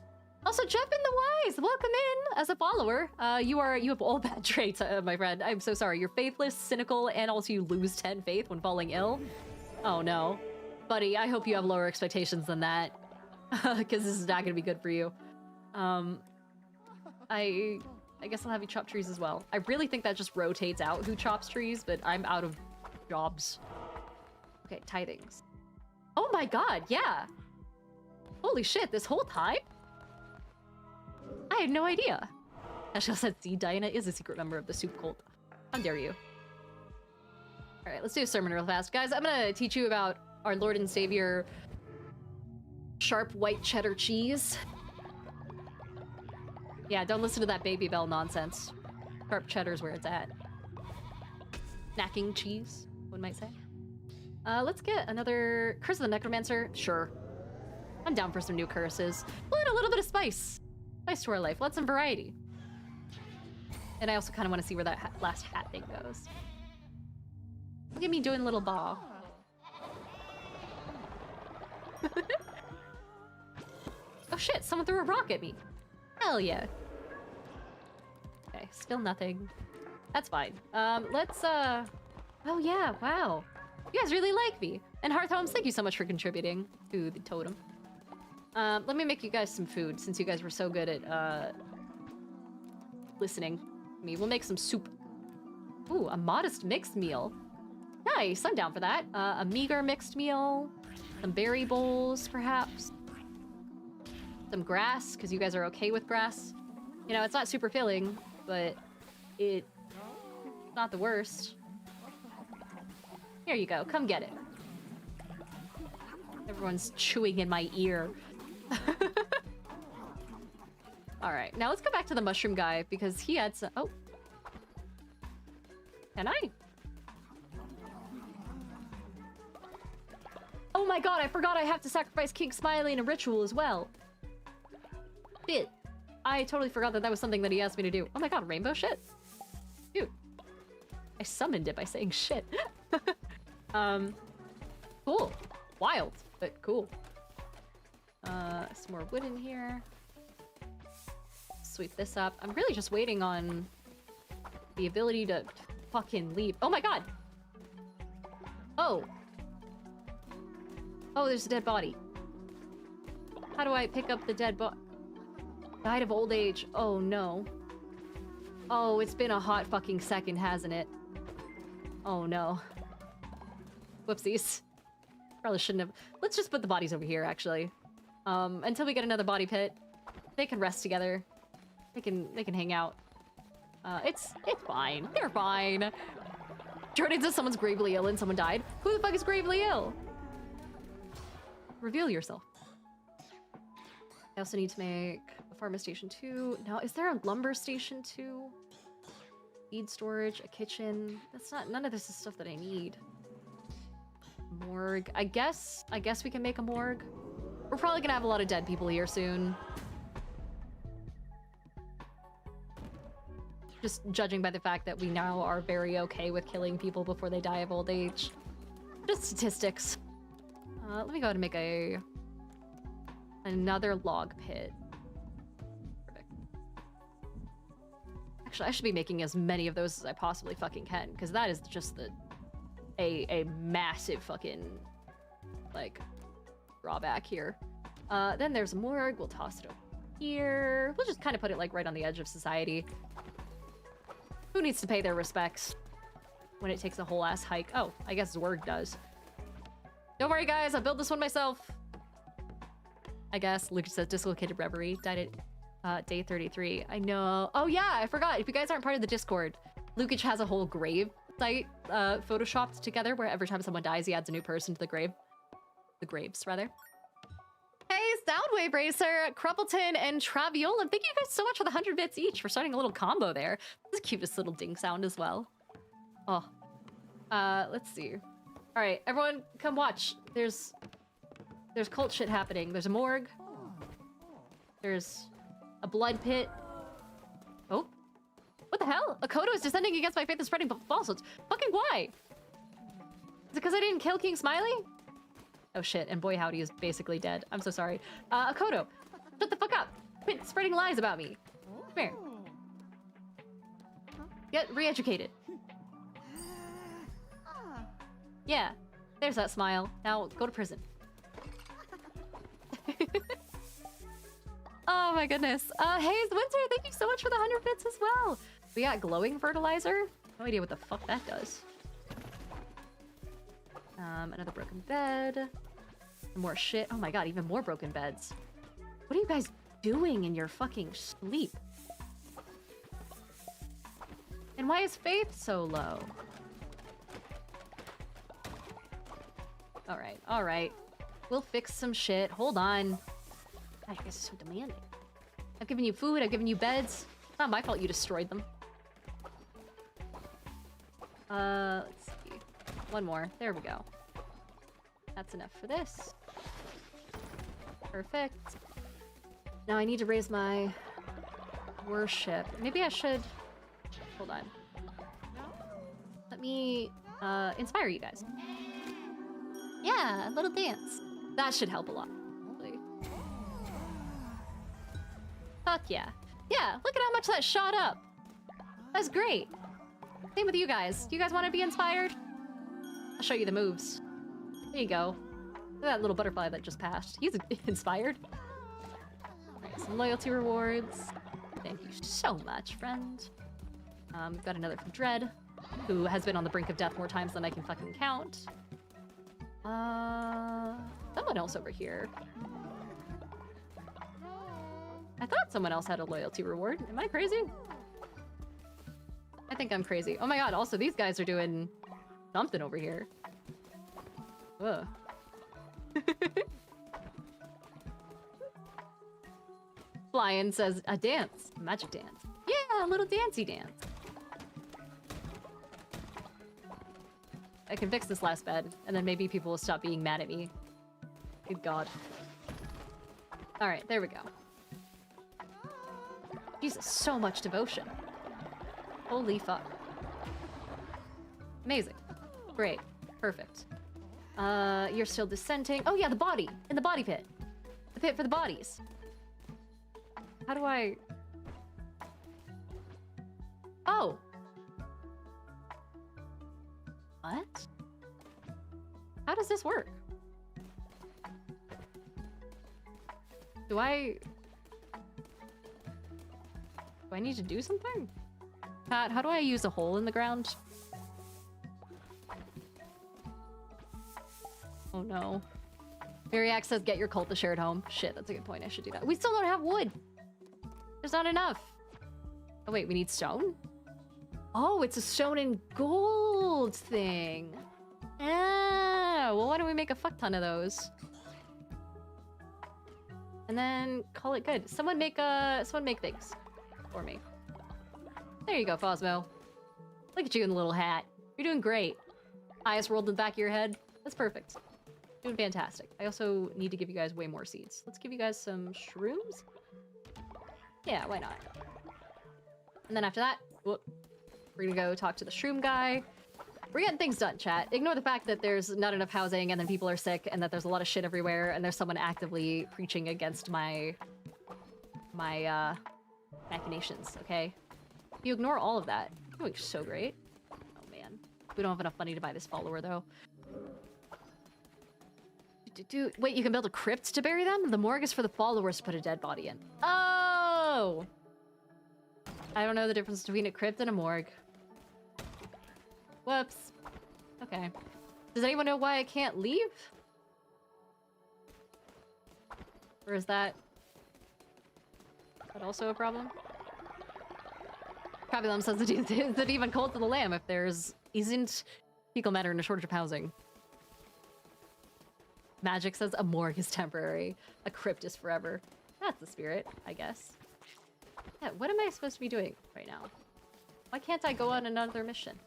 Speaker 1: Also, Jeff in the Wise, welcome in as a follower. You have all bad traits, my friend. I'm so sorry. You're faithless, cynical, and also you lose 10 faith when falling ill. Oh no. Buddy, I hope you have lower expectations than that. Because this is not gonna be good for you. I guess I'll have you chop trees as well. I really think that just rotates out who chops trees, but I'm out of jobs. Okay, tidings. Oh my god, yeah! Holy shit, this whole time? I had no idea. Ashel said, see, Diana is a secret member of the soup cult. How dare you? Alright, let's do a sermon real fast. Guys, I'm gonna teach you about our Lord and Savior sharp white cheddar cheese. Yeah, don't listen to that Baby Bell nonsense. Sharp cheddar's where it's at. Snacking cheese, one might say. Let's get another Curse of the Necromancer. Sure. I'm down for some new curses. We'll add a little bit of spice. Spice to our life. Let some variety. And I also kind of want to see where that last hat thing goes. Look at me doing a little ball. Oh shit, someone threw a rock at me. Hell yeah. Okay, still nothing. That's fine. Let's, oh yeah, wow. You guys really like me. And Hearth Homes, thank you so much for contributing to the totem. Let me make you guys some food since you guys were so good at listening to me. We'll make some soup. Ooh, a modest mixed meal. Nice, I'm down for that. A meager mixed meal. Some berry bowls, perhaps. Some grass, because you guys are okay with grass. You know, it's not super filling, but it's not the worst. Here you go, come get it. Everyone's chewing in my ear. Alright, now let's go back to the mushroom guy, because he had some... Oh. Can I? Oh my god, I forgot I have to sacrifice King Smiley in a ritual as well. Shit. I totally forgot that that was something that he asked me to do. Oh my god, rainbow shit? Dude. I summoned it by saying shit. Cool. Wild, but cool. Some more wood in here. Sweep this up. I'm really just waiting on the ability to fucking leap. Oh my god! Oh. Oh, there's a dead body. How do I pick up the dead body? Died of old age. Oh no. Oh, it's been a hot fucking second, hasn't it? Oh no. Whoopsies. Probably shouldn't have. Let's just put the bodies over here, actually. Until we get another body pit. They can rest together. They can hang out. It's fine. They're fine. Jordan says someone's gravely ill and someone died. Who the fuck is gravely ill? Reveal yourself. I also need to make a farmer station 2. Now, is there a lumber station 2? Feed storage, a kitchen. That's not, none of this is stuff that I need. Morgue. I guess we can make a morgue. We're probably gonna have a lot of dead people here soon. Just judging by the fact that we now are very okay with killing people before they die of old age. Just statistics. Let me go ahead and make another log pit. Perfect. Actually, I should be making as many of those as I possibly fucking can, because that is just a massive fucking, like, drawback here. Then there's a morgue. We'll toss it over here. We'll just kind of put it, like, right on the edge of society. Who needs to pay their respects when it takes a whole ass hike? Oh, I guess Zwerg does. Don't worry, guys. I'll build this one myself. I guess. Lucas says dislocated reverie. Died at day 33. I know. Oh, yeah. I forgot. If you guys aren't part of the Discord, Lukic has a whole grave site photoshopped together where every time someone dies, he adds a new person to the grave. The graves, rather. Hey, Soundwave Racer, Crumpleton, and Traviola. Thank you guys so much for the 100 bits each for starting a little combo there. This is the cutest little ding sound as well. Oh. Let's see. All right, everyone, come watch. There's cult shit happening. There's a morgue. There's a blood pit. Oh. What the hell? Akoto is descending against my faith and spreading falsehoods. Fucking why? Is it because I didn't kill King Smiley? Oh shit, and boy howdy is basically dead. I'm so sorry. Akoto, shut the fuck up. Quit spreading lies about me. Come here. Get re-educated. Yeah, there's that smile. Now go to prison. Oh my goodness. Hey, Winter, thank you so much for the 100 bits as well. We got glowing fertilizer. No idea what the fuck that does. Another broken bed. More shit. Oh my god, even more broken beds. What are you guys doing in your fucking sleep? And why is faith so low? Alright, alright. We'll fix some shit. Hold on. God, you guys are so demanding. I've given you food, I've given you beds. It's not my fault you destroyed them. Let's see. One more. There we go. That's enough for this. Perfect. Now I need to raise my worship. Maybe I should... Hold on. Let me inspire you guys. Yeah, a little dance. That should help a lot. Actually. Fuck yeah. Yeah, look at how much that shot up. That's great. Same with you guys. Do you guys want to be inspired? I'll show you the moves. There you go. Look at that little butterfly that just passed. He's inspired. Alright, some loyalty rewards. Thank you so much, friend. We've got another from Dread, who has been on the brink of death more times than I can fucking count. Someone else over here. I thought someone else had a loyalty reward. Am I crazy? I think I'm crazy. Oh my god, also these guys are doing something over here. Ugh. Flying says a dance, a magic dance. Yeah, a little dancey dance. I can fix this last bed, and then maybe people will stop being mad at me. Good god. Alright, there we go. Jesus, so much devotion. Holy fuck. Amazing. Great. Perfect. You're still dissenting. Oh yeah, the body. In the body pit. The pit for the bodies. How do I... Oh! What? How does this work? Do I need to do something? Pat, how do I use a hole in the ground? Oh no. Mariac says get your cult to shared home. Shit, that's a good point. I should do that. We still don't have wood. There's not enough. Oh wait, we need stone? Oh, it's a stone and gold thing. Ah, well, why don't we make a fuck ton of those? And then call it good. Someone make things for me. There you go, Fosmo. Look at you in the little hat. You're doing great. Eyes rolled in the back of your head. That's perfect. Doing fantastic. I also need to give you guys way more seeds. Let's give you guys some shrooms. Yeah, why not? And then after that, whoop, we're gonna go talk to the shroom guy. We're getting things done, chat. Ignore the fact that there's not enough housing and then people are sick and that there's a lot of shit everywhere and there's someone actively preaching against my machinations, okay? If you ignore all of that, you're doing so great. Oh man. We don't have enough money to buy this follower though. Wait, you can build a crypt to bury them? The morgue is for the followers to put a dead body in. Oh! I don't know the difference between a crypt and a morgue. Whoops. Okay. Does anyone know why I can't leave? Or is that also a problem? Fabulum says that even cold to the lamb if there's isn't fecal matter and a shortage of housing. Magic says a morgue is temporary. A crypt is forever. That's the spirit, I guess. Yeah, what am I supposed to be doing right now? Why can't I go on another mission?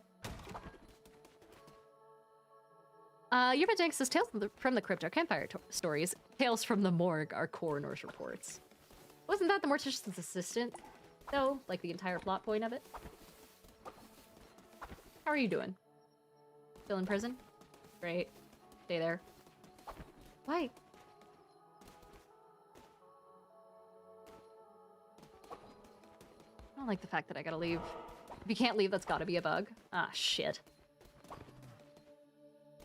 Speaker 1: Yerba Jank says tales from the crypt are campfire stories. Tales from the morgue are coroner's reports. Wasn't that the mortician's assistant, though? Like the entire plot point of it? How are you doing? Still in prison? Great. Stay there. Why? I don't like the fact that I gotta leave. If you can't leave, that's gotta be a bug. Ah, shit.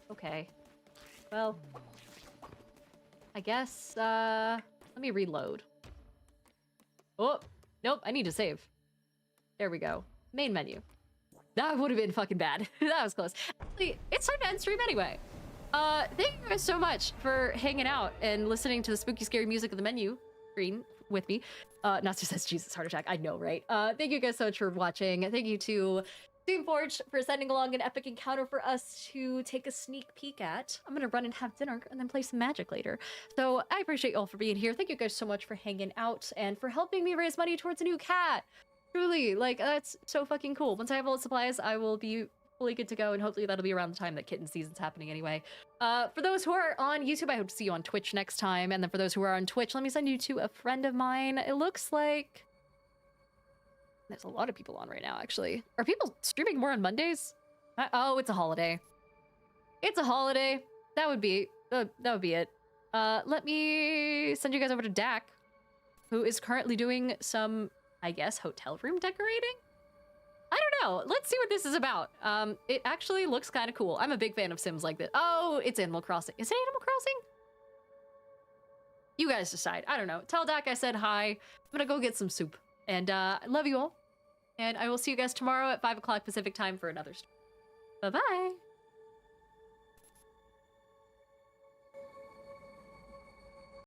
Speaker 1: Okay. Well, I guess, let me reload. Oh, nope, I need to save. There we go. Main menu. That would have been fucking bad. That was close. Actually, it's time to end stream anyway. Thank you guys so much for hanging out and listening to the spooky, scary music of the menu screen with me. Natsu says, Jesus, heart attack. I know, right? Thank you guys so much for watching. Thank you to Doomforge for sending along an epic encounter for us to take a sneak peek at. I'm gonna run and have dinner and then play some Magic later. So I appreciate you all for being here. Thank you guys so much for hanging out and for helping me raise money towards a new cat. Truly, like, that's so fucking cool. Once I have all the supplies, I will be fully good to go, and hopefully that'll be around the time that kitten season's happening anyway. For those who are on YouTube, I hope to see you on Twitch next time. And then for those who are on Twitch, let me send you to a friend of mine. It looks like there's a lot of people on right now, actually. Are people streaming more on Mondays? Oh, it's a holiday. It's a holiday. That would be it. Let me send you guys over to Dak, who is currently doing some, I guess, hotel room decorating? I don't know. Let's see what this is about. It actually looks kind of cool. I'm a big fan of Sims like this. Oh, it's Animal Crossing. Is it Animal Crossing? You guys decide. I don't know. Tell Dak I said hi. I'm gonna go get some soup. And I love you all. And I will see you guys tomorrow at 5 o'clock Pacific time for another story. Bye-bye.